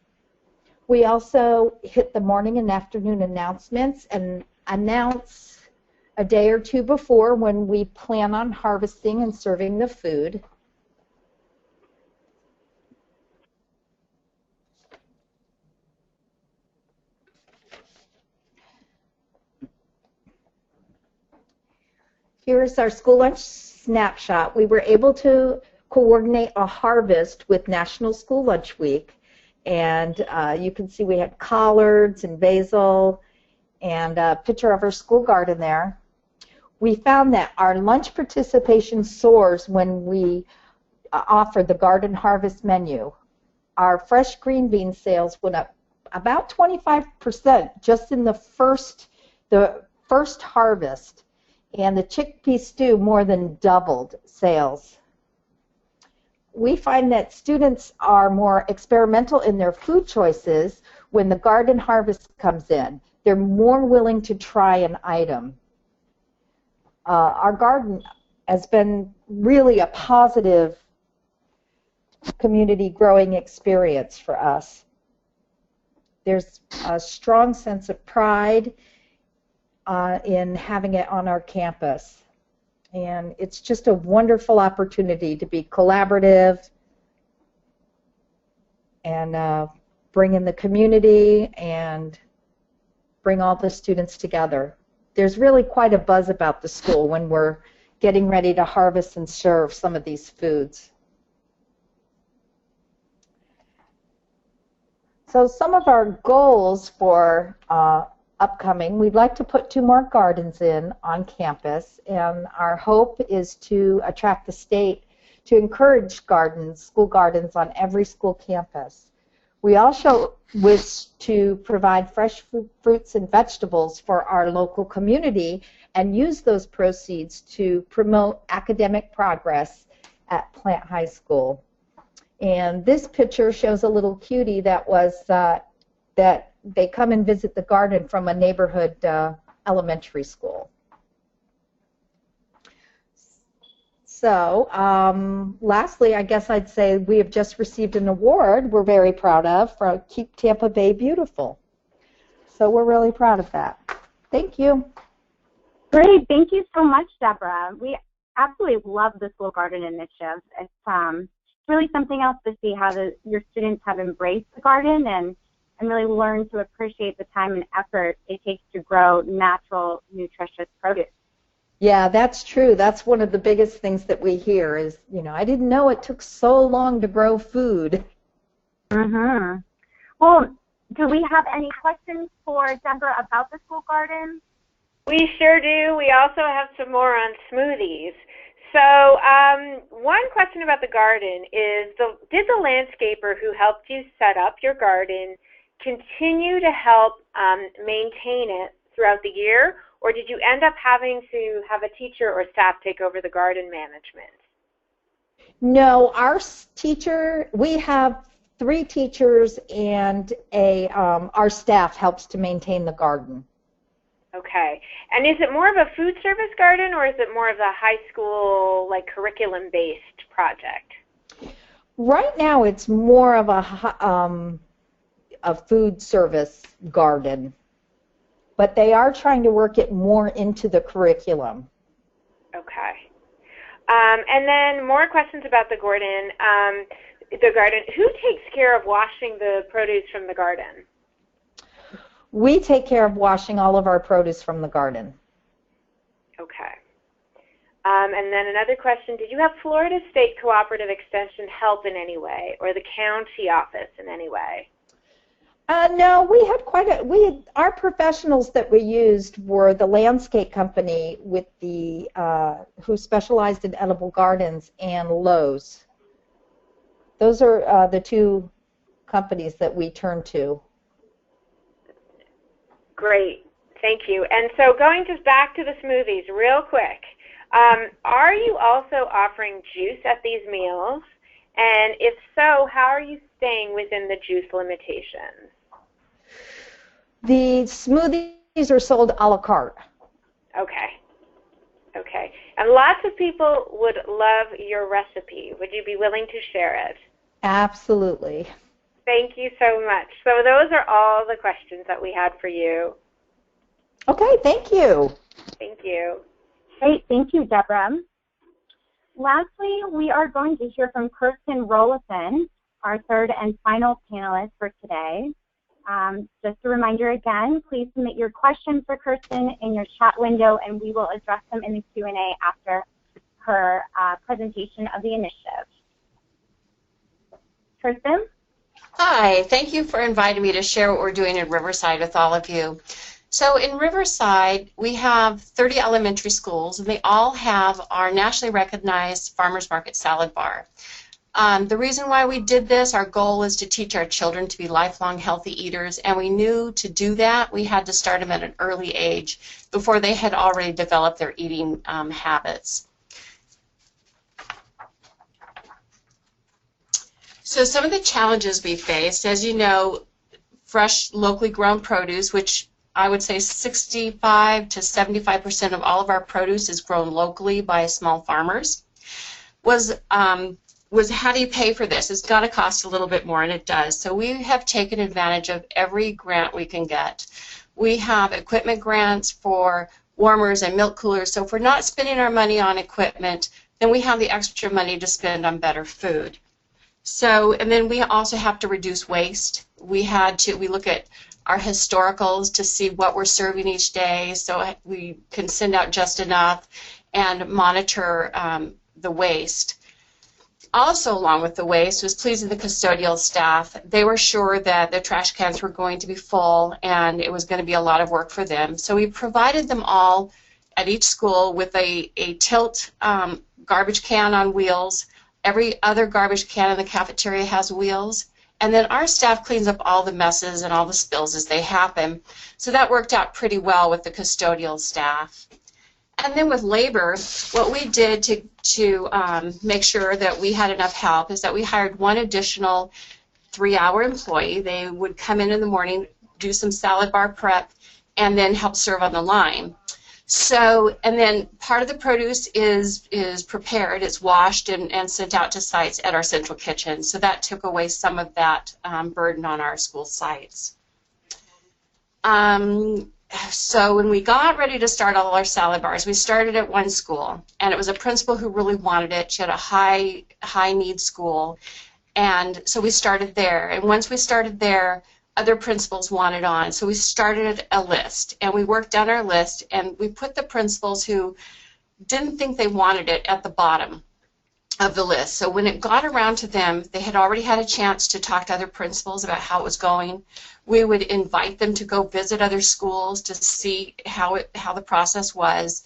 We also hit the morning and afternoon announcements and announce a day or two before when we plan on harvesting and serving the food. Here is our school lunch snapshot. We were able to coordinate a harvest with National School Lunch Week, and you can see we had collards and basil and a picture of our school garden there. We found that our lunch participation soars when we offer the garden harvest menu. Our fresh green bean sales went up about 25% just in the first harvest, and the chickpea stew more than doubled sales we find that students are more experimental in their food choices when the garden harvest comes in. They're more willing to try an item. Our garden has been really a positive community growing experience for us. There's a strong sense of pride in having it on our campus. And it's just a wonderful opportunity to be collaborative and bring in the community and bring all the students together. There's really quite a buzz about the school when we're getting ready to harvest and serve some of these foods. So some of our goals for upcoming, we'd like to put 2 more gardens in on campus, and our hope is to attract the state to encourage gardens, school gardens on every school campus. We also wish to provide fresh fruits and vegetables for our local community and use those proceeds to promote academic progress at Plant High School. And this picture shows a little cutie that was that they come and visit the garden from a neighborhood elementary school. So lastly, I guess I'd say we have just received an award we're very proud of for Keep Tampa Bay Beautiful. So we're really proud of that. Thank you. Great. Thank you so much, Deborah. We absolutely love the School Garden Initiative. It's really something else to see how your students have embraced the garden and really learn to appreciate the time and effort it takes to grow natural, nutritious produce. Yeah, that's true. That's one of the biggest things that we hear is, you know, I didn't know it took so long to grow food. Mm-hmm. Well, do we have any questions for Deborah about the school garden? We sure do. We also have some more on smoothies. So one question about the garden is, did the landscaper who helped you set up your garden continue to help maintain it throughout the year, or did you end up having to have a teacher or staff take over the garden management? No, our teacher, we have 3 teachers and our staff helps to maintain the garden. Okay. And is it more of a food service garden, or is it more of a high school, like, curriculum-based project? Right now it's more of a food service garden, but they are trying to work it more into the curriculum. Okay. And then more questions about the garden. Who takes care of washing the produce from the garden? We take care of washing all of our produce from the garden. Okay. And then another question, did you have Florida State Cooperative Extension help in any way, or the county office in any way? No, we had our professionals that we used were the landscape company with who specialized in edible gardens, and Lowe's. Those are the 2 companies that we turned to. Great, thank you. And so going just back to the smoothies real quick, are you also offering juice at these meals? And if so, how are you staying within the juice limitations? The smoothies are sold a la carte. Okay. Okay. And lots of people would love your recipe. Would you be willing to share it? Absolutely. Thank you so much. So those are all the questions that we had for you. Okay, thank you. Thank you. Great, thank you, Deborah. Lastly, we are going to hear from Kirsten Roloson, our 3rd and final panelist for today. Just a reminder again, please submit your questions for Kirsten in your chat window, and we will address them in the Q&A after her presentation of the initiative. Kirsten? Hi, thank you for inviting me to share what we're doing in Riverside with all of you. So in Riverside, we have 30 elementary schools, and they all have our nationally recognized farmers market salad bar. The reason why we did this, our goal is to teach our children to be lifelong healthy eaters, and we knew to do that we had to start them at an early age before they had already developed their eating habits. So some of the challenges we faced, as you know, fresh, locally grown produce, which I would say 65 to 75% of all of our produce is grown locally by small farmers, was how do you pay for this? It's got to cost a little bit more, and it does. So we have taken advantage of every grant we can get. We have equipment grants for warmers and milk coolers, so if we're not spending our money on equipment, then we have the extra money to spend on better food. So, and then we also have to reduce waste. We look at our historicals to see what we're serving each day, so we can send out just enough and monitor the waste. Also, along with the waste, was pleasing the custodial staff. They were sure that their trash cans were going to be full and it was going to be a lot of work for them. So we provided them all at each school with a tilt garbage can on wheels. Every other garbage can in the cafeteria has wheels. And then our staff cleans up all the messes and all the spills as they happen. So that worked out pretty well with the custodial staff. And then with labor, what we did to make sure that we had enough help is that we hired one additional 3-hour employee. They would come in the morning, do some salad bar prep, and then help serve on the line. So, and then part of the produce is prepared, it's washed and sent out to sites at our central kitchen. So that took away some of that burden on our school sites. So when we got ready to start all our salad bars, we started at one school, and it was a principal who really wanted it. She had a high need school, and so we started there. And once we started there, other principals wanted on, so we started a list, and we worked down our list, and we put the principals who didn't think they wanted it at the bottom of the list. So when it got around to them, they had already had a chance to talk to other principals about how it was going. We would invite them to go visit other schools to see how the process was.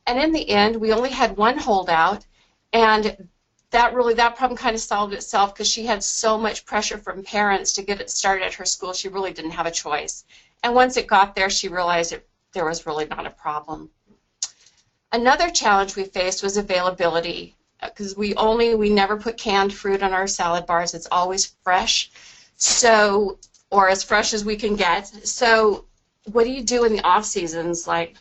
And in the end, we only had one holdout, and that problem kind of solved itself because she had so much pressure from parents to get it started at her school, she really didn't have a choice. And once it got there, she realized there was really not a problem. Another challenge we faced was availability, because we never put canned fruit on our salad bars. It's always fresh, so, or as fresh as we can get. So what do you do in the off seasons, like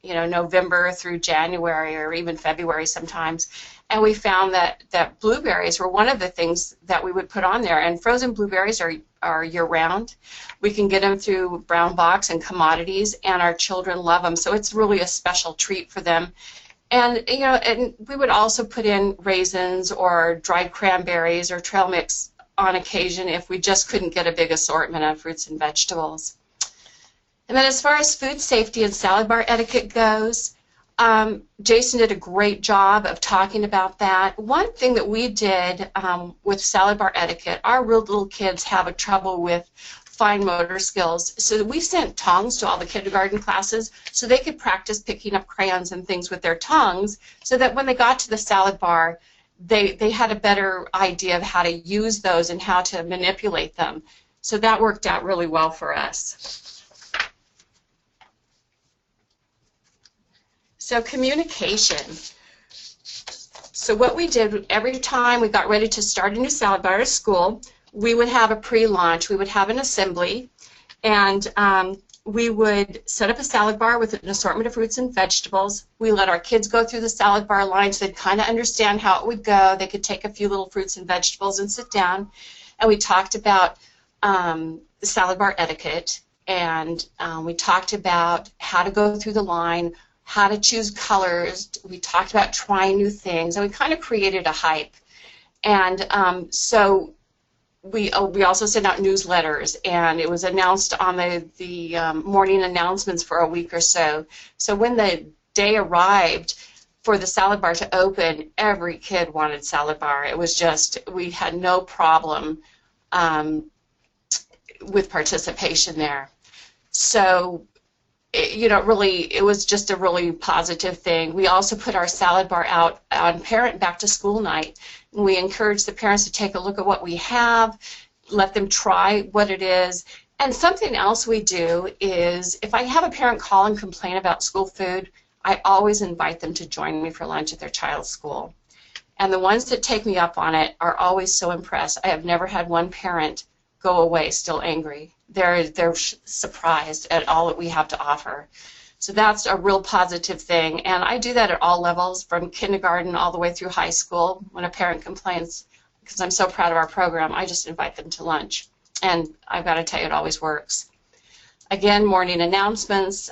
November through January or even February sometimes? And we found that blueberries were one of the things that we would put on there. And frozen blueberries are year-round. We can get them through Brown Box and Commodities, and our children love them. So it's really a special treat for them. And and we would also put in raisins or dried cranberries or trail mix on occasion if we just couldn't get a big assortment of fruits and vegetables. And then as far as food safety and salad bar etiquette goes, Jason did a great job of talking about that. One thing that we did with salad bar etiquette, our real little kids have a trouble with fine motor skills, so we sent tongs to all the kindergarten classes so they could practice picking up crayons and things with their tongues, so that when they got to the salad bar, they had a better idea of how to use those and how to manipulate them. So that worked out really well for us. So communication. So what we did, every time we got ready to start a new salad bar at school, we would have a pre-launch. We would have an assembly, and we would set up a salad bar with an assortment of fruits and vegetables. We let our kids go through the salad bar line so they'd kind of understand how it would go. They could take a few little fruits and vegetables and sit down, and we talked about the salad bar etiquette, and we talked about how to go through the line, how to choose colors. We talked about trying new things, and we kind of created a hype. And so we also sent out newsletters, and it was announced on the morning announcements for a week or so. So when the day arrived for the salad bar to open, every kid wanted salad bar. It was just, we had no problem with participation there. So it was just a really positive thing. We also put our salad bar out on parent back to school night. And we encourage the parents to take a look at what we have, let them try what it is. And something else we do is, if I have a parent call and complain about school food, I always invite them to join me for lunch at their child's school. And the ones that take me up on it are always so impressed. I have never had one parent go away still angry. They're surprised at all that we have to offer. So that's a real positive thing. And I do that at all levels, from kindergarten all the way through high school. When a parent complains, because I'm so proud of our program, I just invite them to lunch. And I've got to tell you, it always works. Again, morning announcements.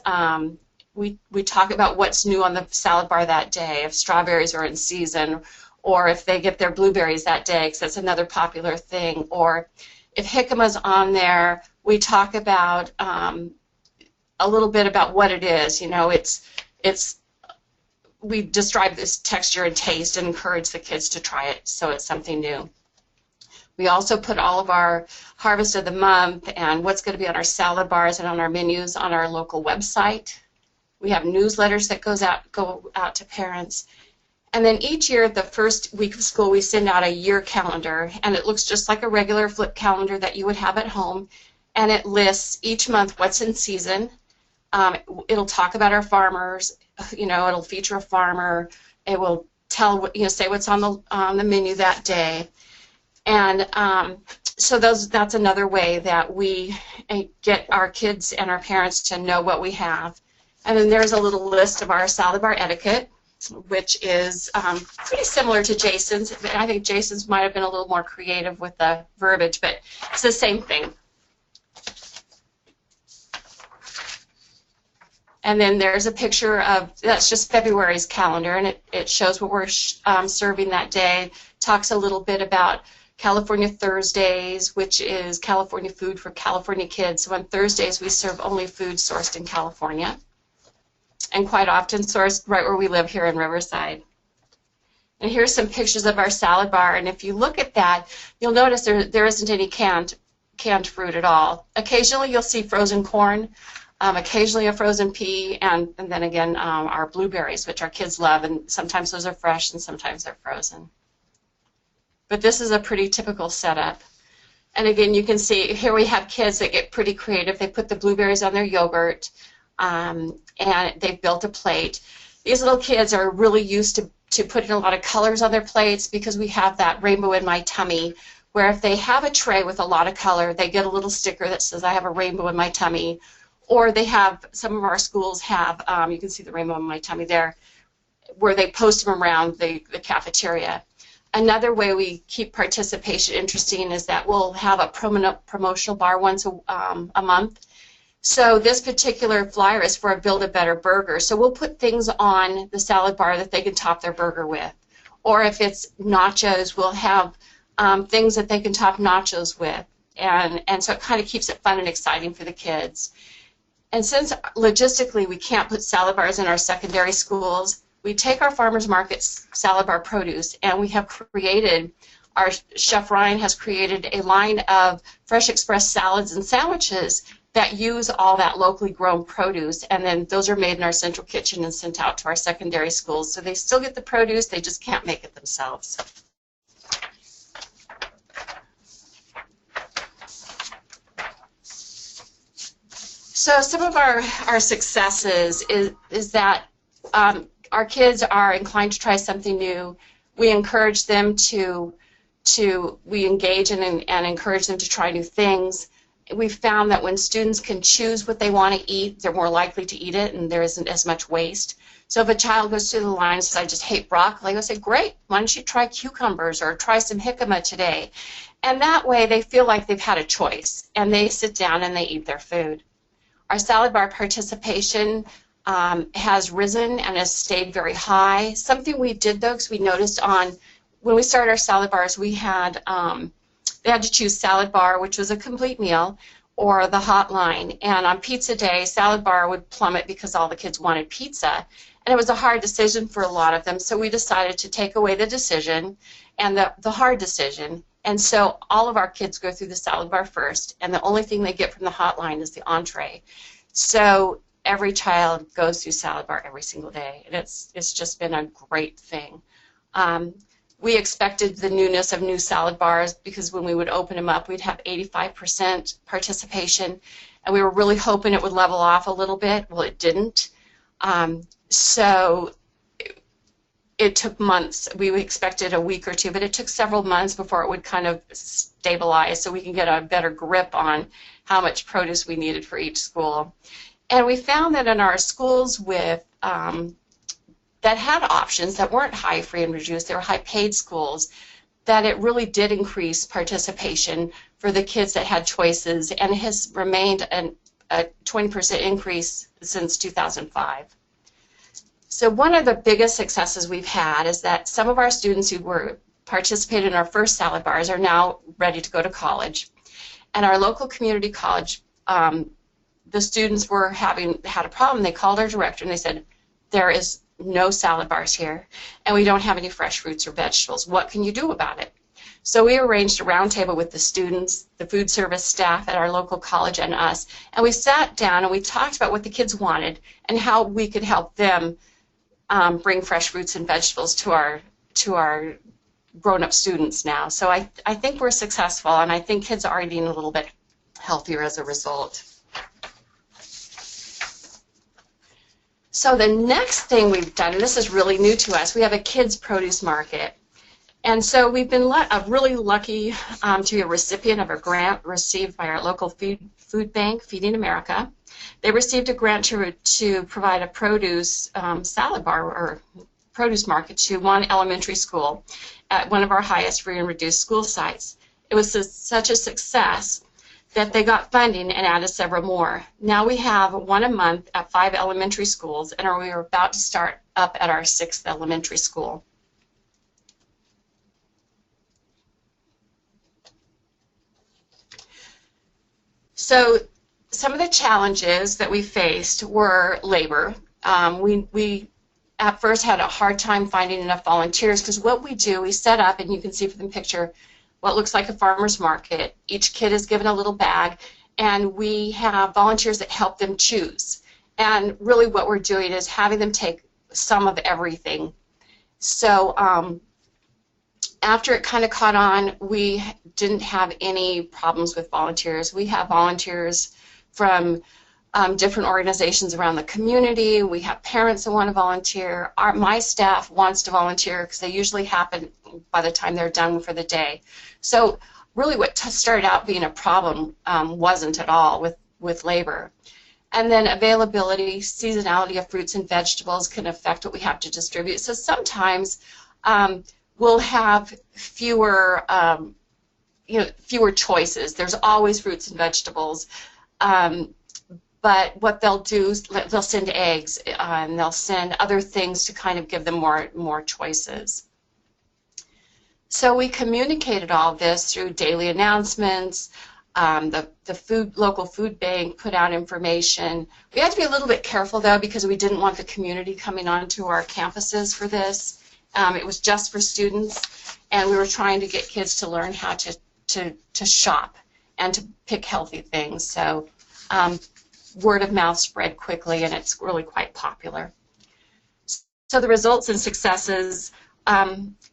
We talk about what's new on the salad bar that day, if strawberries are in season, or if they get their blueberries that day, because that's another popular thing, or if jicama's on there, we talk about a little bit about what it is. You know, we describe this texture and taste and encourage the kids to try it, so it's something new. We also put all of our harvest of the month and what's going to be on our salad bars and on our menus on our local website. We have newsletters that go out to parents. And then each year, the first week of school, we send out a year calendar, and it looks just like a regular flip calendar that you would have at home, and it lists each month what's in season. It'll talk about our farmers. You know, it'll feature a farmer. It will tell, say what's on the menu that day. And so that's another way that we get our kids and our parents to know what we have. And then there's a little list of our salad bar etiquette, which is pretty similar to Jason's. I think Jason's might have been a little more creative with the verbiage, but it's the same thing. And then there's a picture of, that's just February's calendar, and it shows what we're serving that day. Talks a little bit about California Thursdays, which is California food for California kids. So on Thursdays, we serve only food sourced in California, and quite often sourced right where we live here in Riverside. And here's some pictures of our salad bar, and if you look at that, you'll notice there isn't any canned fruit at all. Occasionally you'll see frozen corn, occasionally a frozen pea, and then again our blueberries, which our kids love, and sometimes those are fresh and sometimes they're frozen. But this is a pretty typical setup. And again, you can see here we have kids that get pretty creative. They put the blueberries on their yogurt, and they've built a plate. These little kids are really used to putting a lot of colors on their plates, because we have that rainbow in my tummy, where if they have a tray with a lot of color, they get a little sticker that says, I have a rainbow in my tummy. Or they have, some of our schools have, you can see the rainbow in my tummy there, where they post them around the cafeteria. Another way we keep participation interesting is that we'll have a promotional bar once a month. So this particular flyer is for a Build a Better Burger. So we'll put things on the salad bar that they can top their burger with. Or if it's nachos, we'll have things that they can top nachos with. And so it kind of keeps it fun and exciting for the kids. And since logistically we can't put salad bars in our secondary schools, we take our farmers market salad bar produce, and we have created, our chef Ryan has created a line of Fresh Express salads and sandwiches that use all that locally grown produce, and then those are made in our central kitchen and sent out to our secondary schools. So they still get the produce, they just can't make it themselves. So some of our successes is that our kids are inclined to try something new. We encourage them we engage and encourage them to try new things. We've found that when students can choose what they want to eat, they're more likely to eat it, and there isn't as much waste. So if a child goes through the line and says, I just hate broccoli, I'll say, great, why don't you try cucumbers or try some jicama today? And that way they feel like they've had a choice, and they sit down and they eat their food. Our salad bar participation has risen and has stayed very high. Something we did, though, because we noticed when we started our salad bars, we had they had to choose salad bar, which was a complete meal, or the hot line. And on pizza day, salad bar would plummet because all the kids wanted pizza. And it was a hard decision for a lot of them, so we decided to take away the decision and the hard decision. And so all of our kids go through the salad bar first, and the only thing they get from the hot line is the entree. So every child goes through salad bar every single day, and it's just been a great thing. We expected the newness of new salad bars, because when we would open them up, we'd have 85% participation, and we were really hoping it would level off a little bit. Well, it didn't. So it took months. We expected a week or two, but it took several months before it would kind of stabilize so we can get a better grip on how much produce we needed for each school. And we found that in our schools with that had options that weren't high free and reduced, they were high paid schools, that it really did increase participation for the kids that had choices, and it has remained a 20% increase since 2005. So one of the biggest successes we've had is that some of our students who were participated in our first salad bars are now ready to go to college. And our local community college, the students were had a problem. They called our director and they said, there is no salad bars here, and we don't have any fresh fruits or vegetables. What can you do about it? So we arranged a roundtable with the students, the food service staff at our local college, and us, and we sat down and we talked about what the kids wanted and how we could help them bring fresh fruits and vegetables to our grown-up students now. So I think we're successful, and I think kids are eating a little bit healthier as a result. So the next thing we've done, and this is really new to us, we have a kids produce market. And so we've been really lucky to be a recipient of a grant received by our local food bank, Feeding America. They received a grant to provide a produce salad bar or produce market to one elementary school at one of our highest free and reduced school sites. It was such a success that they got funding and added several more. Now we have one a month at 5 elementary schools, and we are about to start up at our 6th elementary school. So some of the challenges that we faced were labor. We at first had a hard time finding enough volunteers, because what we do, we set up, and you can see from the picture, what looks like a farmer's market. Each kid is given a little bag, and we have volunteers that help them choose. And really what we're doing is having them take some of everything. So after it kind of caught on, we didn't have any problems with volunteers. We have volunteers from different organizations around the community. We have parents that want to volunteer. My staff wants to volunteer because they usually happen by the time they're done for the day. So really what started out being a problem wasn't at all with labor. And then availability, seasonality of fruits and vegetables can affect what we have to distribute. So sometimes we'll have fewer choices. There's always fruits and vegetables. But what they'll do is they'll send eggs and they'll send other things to kind of give them more choices. So we communicated all this through daily announcements. The local food bank put out information. We had to be a little bit careful though, because we didn't want the community coming onto our campuses for this. It was just for students, and we were trying to get kids to learn how to shop and to pick healthy things. So word of mouth spread quickly, and it's really quite popular. So the results and successes,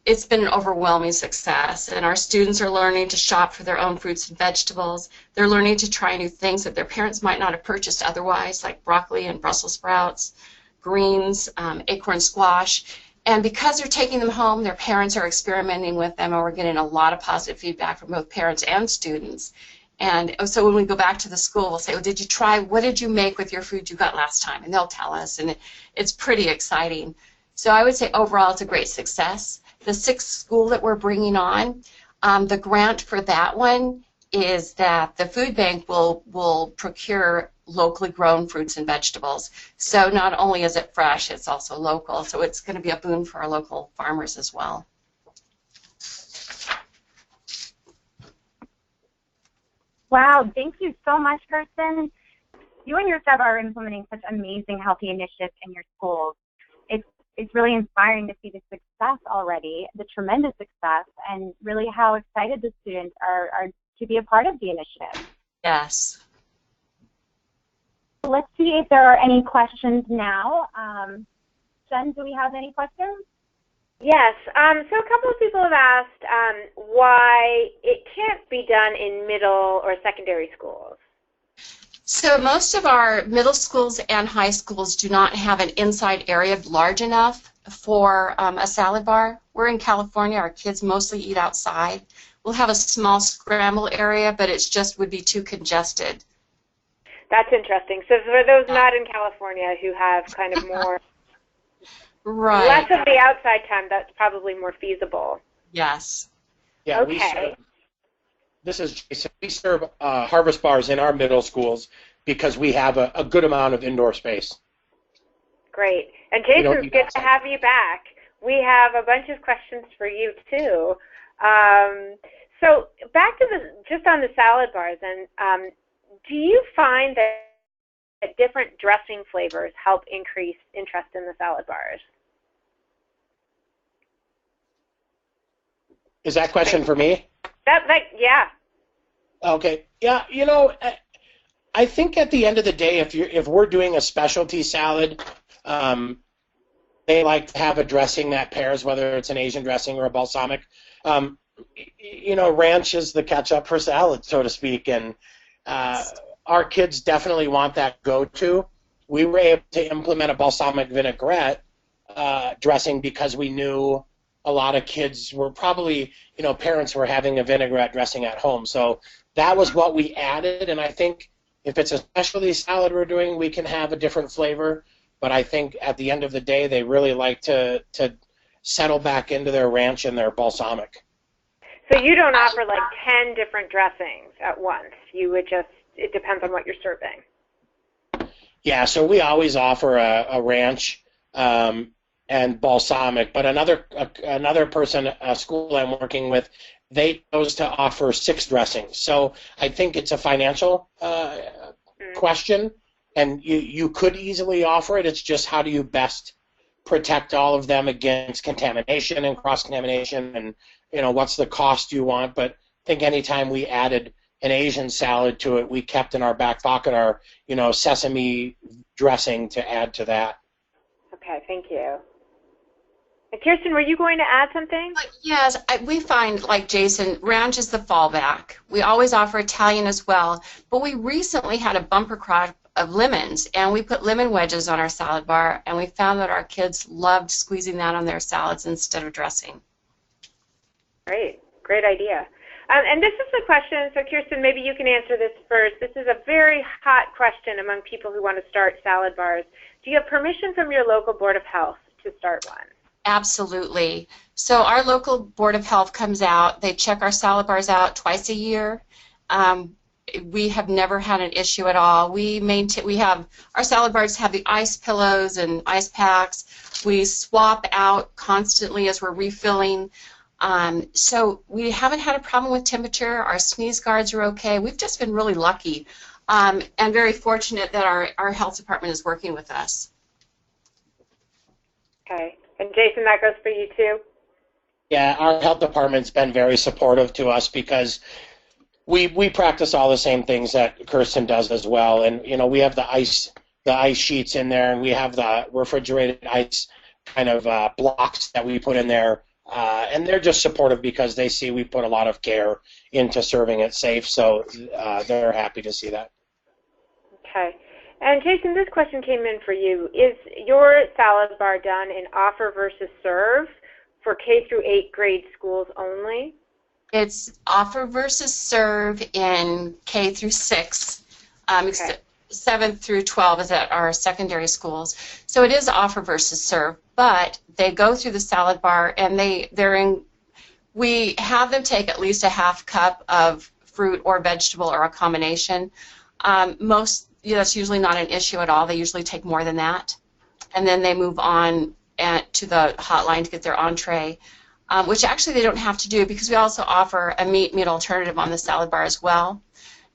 it's been an overwhelming success, and our students are learning to shop for their own fruits and vegetables. They're learning to try new things that their parents might not have purchased otherwise, like broccoli and Brussels sprouts, greens, acorn squash. And because they're taking them home, their parents are experimenting with them, and we're getting a lot of positive feedback from both parents and students. And so when we go back to the school, we'll say, well, did you try, what did you make with your food you got last time? And they'll tell us, and it's pretty exciting. So I would say overall it's a great success. The 6th school that we're bringing on, the grant for that one is that the food bank will procure locally grown fruits and vegetables. So not only is it fresh, it's also local. So it's going to be a boon for our local farmers as well. Wow, thank you so much, Kirsten. You and your staff are implementing such amazing healthy initiatives in your schools. It's really inspiring to see the success already, the tremendous success, and really how excited the students are to be a part of the initiative. Yes. Let's see if there are any questions now. Jen, do we have any questions? Yes. So a couple of people have asked why it can't be done in middle or secondary schools. So most of our middle schools and high schools do not have an inside area large enough for a salad bar. We're in California. Our kids mostly eat outside. We'll have a small scramble area, but it just would be too congested. That's interesting. So for those not in California who have kind of more, right, less of the outside time, that's probably more feasible. Yes. Yeah, okay. This is Jason. We serve harvest bars in our middle schools because we have a good amount of indoor space. Great. And Jason, it's good to have you back. We have a bunch of questions for you too. So back to just on the salad bars, and do you find that different dressing flavors help increase interest in the salad bars? Is that question for me? Yeah. Okay. Yeah. You know, I think at the end of the day, if we're doing a specialty salad, they like to have a dressing that pairs, whether it's an Asian dressing or a balsamic. You know, ranch is the ketchup for salad, so to speak, and our kids definitely want that go-to. We were able to implement a balsamic vinaigrette dressing because we knew a lot of kids were probably, you know, parents were having a vinaigrette dressing at home. So that was what we added, and I think if it's a specialty salad we're doing, we can have a different flavor. But I think at the end of the day, they really like to settle back into their ranch and their balsamic. So you don't offer like 10 different dressings at once. You would just, it depends on what you're serving. Yeah, so we always offer a ranch and balsamic. But another person, a school I'm working with, they chose to offer 6 dressings. So I think it's a financial question, and you could easily offer it. It's just how do you best protect all of them against contamination and cross-contamination, and you know what's the cost you want. But I think anytime we added an Asian salad to it, we kept in our back pocket our sesame dressing to add to that. Okay, thank you. And Kirsten, were you going to add something? Yes, we find, like Jason, ranch is the fallback. We always offer Italian as well, but we recently had a bumper crop of lemons, and we put lemon wedges on our salad bar, and we found that our kids loved squeezing that on their salads instead of dressing. Great idea. And this is a question, so Kirsten, maybe you can answer this first. This is a very hot question among people who want to start salad bars. Do you have permission from your local Board of Health to start one? Absolutely. So our local Board of Health comes out. They check our salad bars out twice a year. We have never had an issue at all. Our salad bars have the ice pillows and ice packs. We swap out constantly as we're refilling. So we haven't had a problem with temperature. Our sneeze guards are okay. We've just been really lucky and very fortunate that our health department is working with us. Okay. And Jason, that goes for you too? Yeah, our health department's been very supportive to us because we practice all the same things that Kirsten does as well. And we have the ice sheets in there, and we have the refrigerated ice kind of blocks that we put in there. And they're just supportive because they see we put a lot of care into serving it safe, so they're happy to see that. Okay. And Jason, this question came in for you. Is your salad bar done in offer versus serve for K through 8 grade schools only? It's offer versus serve in K through 6. Okay. 7th through 12 is at our secondary schools. So it is offer versus serve, but they go through the salad bar and we have them take at least a half cup of fruit or vegetable or a combination. That's usually not an issue at all. They usually take more than that. And then they move on to the hotline to get their entree, which actually they don't have to do because we also offer a meat alternative on the salad bar as well,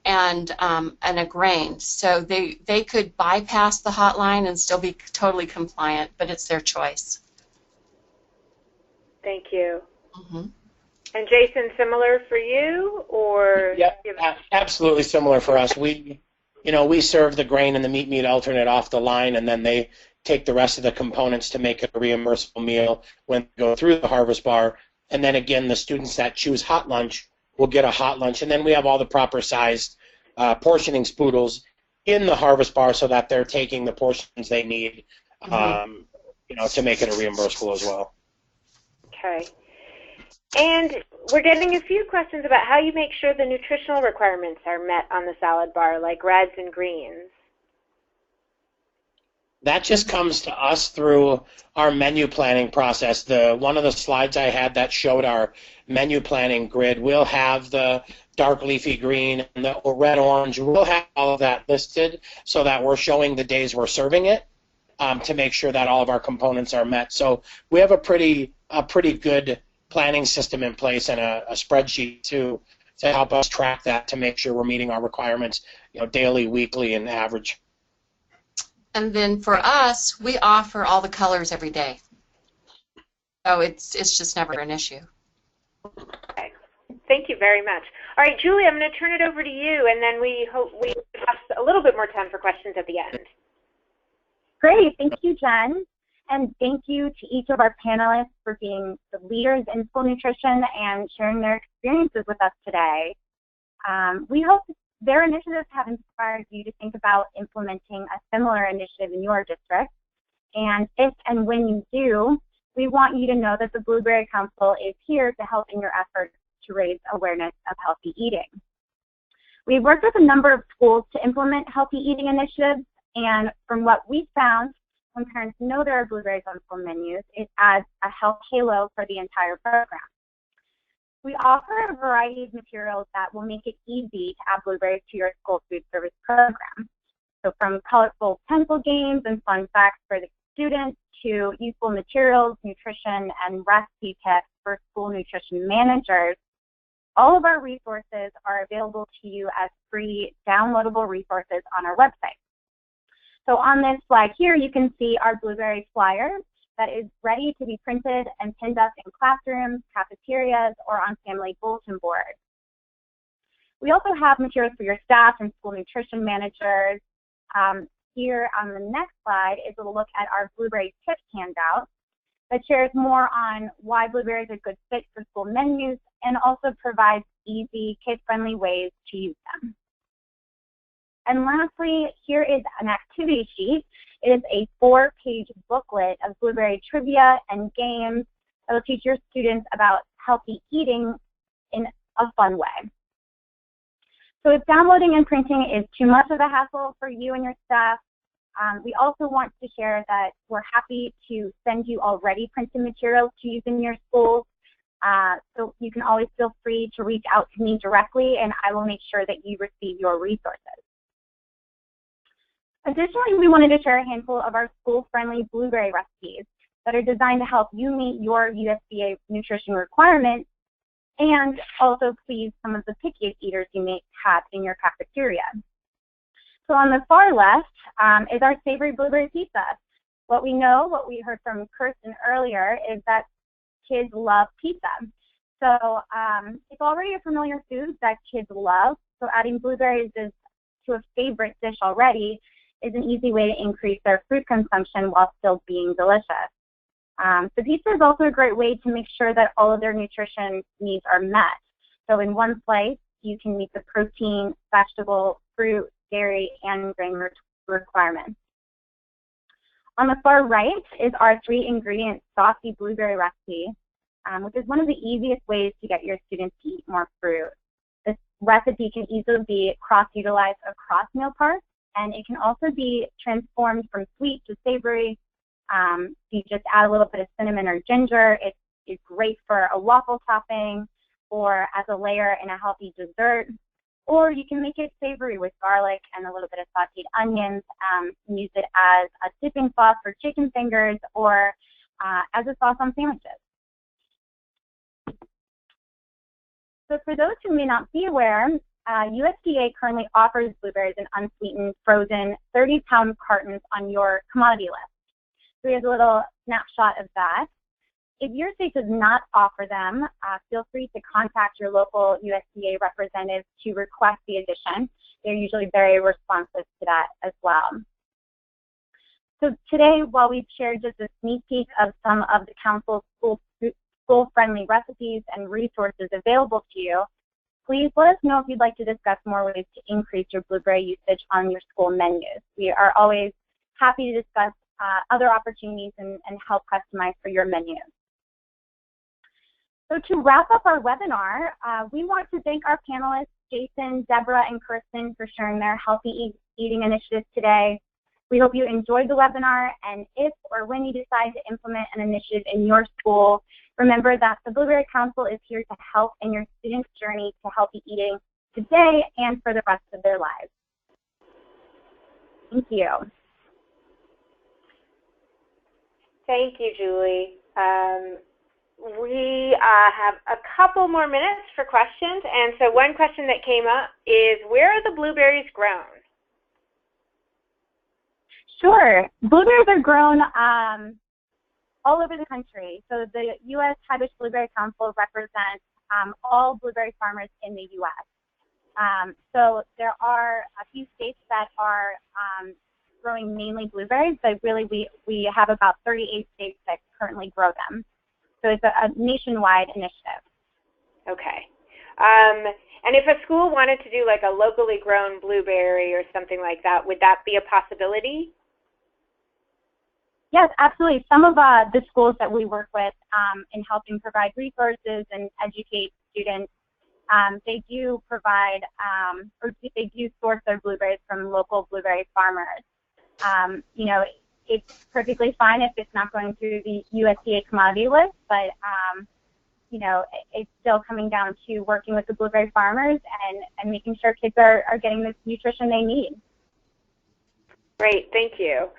and a grain. So they could bypass the hotline and still be totally compliant, but it's their choice. Thank you. Mm-hmm. And Jason, similar for you, or? Yeah, absolutely similar for us. We serve the grain and the meat alternate off the line, and then they take the rest of the components to make it a reimbursable meal when they go through the harvest bar. And then again, the students that choose hot lunch will get a hot lunch, and then we have all the proper sized portioning spoodles in the harvest bar so that they're taking the portions they need. Mm-hmm. to make it a reimbursable as well. Okay. And we're getting a few questions about how you make sure the nutritional requirements are met on the salad bar, like reds and greens. That just comes to us through our menu planning process. One of the slides I had that showed our menu planning grid, we'll have the dark leafy green and the red orange. We'll have all of that listed so that we're showing the days we're serving it to make sure that all of our components are met. So we have a pretty good planning system in place and a spreadsheet to help us track that to make sure we're meeting our requirements, daily, weekly, and average. And then for us, we offer all the colors every day. So it's just never an issue. Okay. Thank you very much. All right, Julie, I'm going to turn it over to you, and then we hope we have a little bit more time for questions at the end. Great. Thank you, Jen. And thank you to each of our panelists for being the leaders in school nutrition and sharing their experiences with us today. We hope their initiatives have inspired you to think about implementing a similar initiative in your district. And if and when you do, we want you to know that the Blueberry Council is here to help in your efforts to raise awareness of healthy eating. We've worked with a number of schools to implement healthy eating initiatives, and from what we found, when parents know there are blueberries on school menus, it adds a health halo for the entire program. We offer a variety of materials that will make it easy to add blueberries to your school food service program. So from colorful pencil games and fun facts for the students to useful materials, nutrition, and recipe tips for school nutrition managers, all of our resources are available to you as free downloadable resources on our website. So on this slide here, you can see our Blueberry flyer that is ready to be printed and pinned up in classrooms, cafeterias, or on family bulletin boards. We also have materials for your staff and school nutrition managers. Here on the next slide is a look at our Blueberry tips handout that shares more on why blueberries are a good fit for school menus and also provides easy, kid-friendly ways to use them. And lastly, here is an activity sheet. It is a 4-page booklet of blueberry trivia and games that will teach your students about healthy eating in a fun way. So if downloading and printing is too much of a hassle for you and your staff, we also want to share that we're happy to send you already printed materials to use in your schools. So you can always feel free to reach out to me directly, and I will make sure that you receive your resources. Additionally, we wanted to share a handful of our school-friendly blueberry recipes that are designed to help you meet your USDA nutrition requirements and also please some of the pickiest eaters you may have in your cafeteria. So on the far left is our savory blueberry pizza. What we heard from Kirsten earlier, is that kids love pizza. So it's already a familiar food that kids love, so adding blueberries to a favorite dish already is an easy way to increase their fruit consumption while still being delicious. So pizza is also a great way to make sure that all of their nutrition needs are met. So in one slice, you can meet the protein, vegetable, fruit, dairy, and grain requirements. On the far right is our 3-ingredient saucy blueberry recipe, which is one of the easiest ways to get your students to eat more fruit. This recipe can easily be cross-utilized across meal parts, and it can also be transformed from sweet to savory. You just add a little bit of cinnamon or ginger. It's great for a waffle topping or as a layer in a healthy dessert. Or you can make it savory with garlic and a little bit of sauteed onions and use it as a dipping sauce for chicken fingers or as a sauce on sandwiches. So for those who may not be aware, USDA currently offers blueberries in unsweetened, frozen 30-pound cartons on your commodity list. So here's a little snapshot of that. If your state does not offer them, feel free to contact your local USDA representative to request the addition. They're usually very responsive to that as well. So today, while we've shared just a sneak peek of some of the council's school-friendly recipes and resources available to you, please let us know if you'd like to discuss more ways to increase your blueberry usage on your school menus. We are always happy to discuss other opportunities and help customize for your menus. So to wrap up our webinar, we want to thank our panelists, Jason, Deborah, and Kirsten, for sharing their healthy eating initiatives today. We hope you enjoyed the webinar, and if or when you decide to implement an initiative in your school, remember that the Blueberry Council is here to help in your students' journey to healthy eating today and for the rest of their lives. Thank you. Thank you, Julie. We have a couple more minutes for questions, and so one question that came up is, where are the blueberries grown? Sure. Blueberries are grown all over the country. So the U.S. High-Bush Blueberry Council represents all blueberry farmers in the U.S. So there are a few states that are growing mainly blueberries, but really we have about 38 states that currently grow them. So it's a nationwide initiative. Okay. And if a school wanted to do like a locally grown blueberry or something like that, would that be a possibility? Yes, absolutely. Some of the schools that we work with in helping provide resources and educate students, they do provide or they do source their blueberries from local blueberry farmers. You know, it's perfectly fine if it's not going through the USDA commodity list, but you know, it's still coming down to working with the blueberry farmers and making sure kids are getting the nutrition they need. Great, thank you.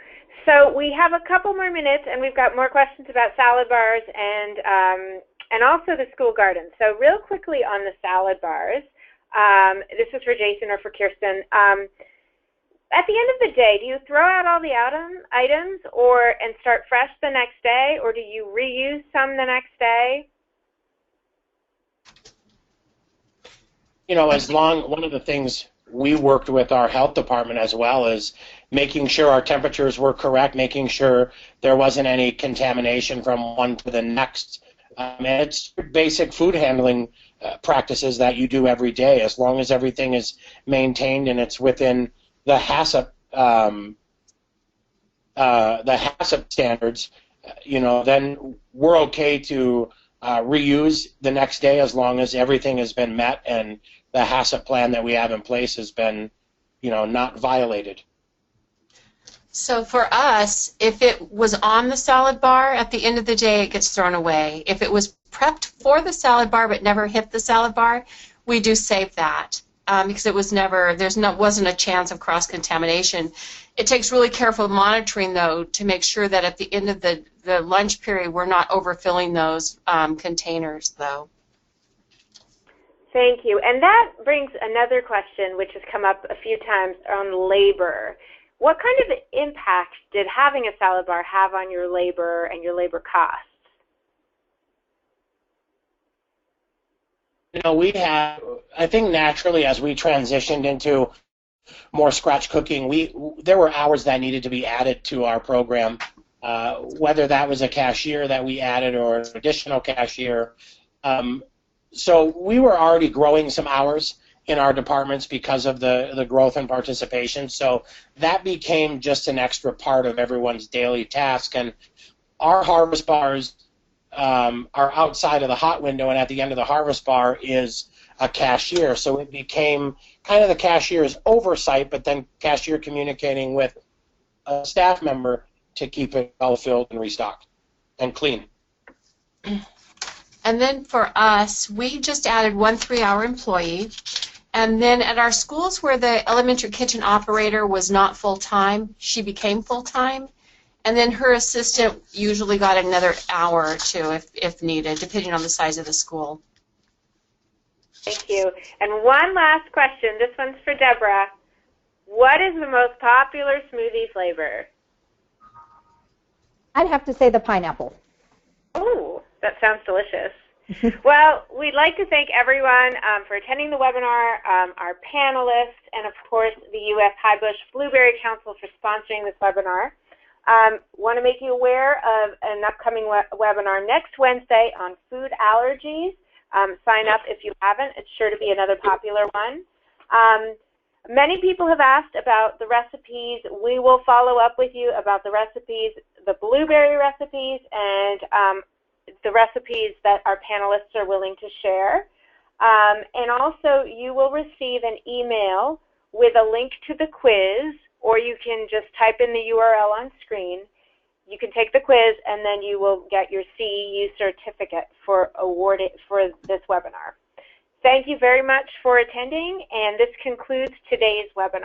So we have a couple more minutes, and we've got more questions about salad bars and also the school garden. So real quickly on the salad bars, this is for Jason or for Kirsten. At the end of the day, do you throw out all the items and start fresh the next day, or do you reuse some the next day? You know, one of the things we worked with our health department as well is making sure our temperatures were correct, making sure there wasn't any contamination from one to the next. And it's basic food handling practices that you do every day. As long as everything is maintained and it's within the HACCP standards, you know, then we're okay to reuse the next day as long as everything has been met and the HACCP plan that we have in place has been, you know, not violated. So for us, if it was on the salad bar, at the end of the day, it gets thrown away. If it was prepped for the salad bar but never hit the salad bar, we do save that because it was never, wasn't a chance of cross-contamination. It takes really careful monitoring, though, to make sure that at the end of the lunch period, we're not overfilling those containers, though. Thank you. And that brings another question which has come up a few times on labor. What kind of impact did having a salad bar have on your labor and your labor costs? You know, I think naturally as we transitioned into more scratch cooking, there were hours that needed to be added to our program, whether that was a cashier that we added or an additional cashier. So we were already growing some hours in our departments because of the growth and participation. So that became just an extra part of everyone's daily task. And our harvest bars are outside of the hot window, and at the end of the harvest bar is a cashier. So it became kind of the cashier's oversight, but then cashier communicating with a staff member to keep it well filled and restocked and clean. And then for us, we just added 1 3-hour employee. And then at our schools where the elementary kitchen operator was not full-time, she became full-time. And then her assistant usually got another hour or two if needed, depending on the size of the school. Thank you. And one last question. This one's for Deborah. What is the most popular smoothie flavor? I'd have to say the pineapple. Ooh, that sounds delicious. Well, we'd like to thank everyone for attending the webinar, our panelists, and of course the U.S. High-Bush Blueberry Council for sponsoring this webinar. Want to make you aware of an upcoming webinar next Wednesday on food allergies. Sign up if you haven't. It's sure to be another popular one. Many people have asked about the recipes. We will follow up with you about the recipes, the blueberry recipes, and the recipes that our panelists are willing to share. And also, you will receive an email with a link to the quiz, or you can just type in the URL on screen. You can take the quiz, and then you will get your CEU certificate for this webinar. Thank you very much for attending, and this concludes today's webinar.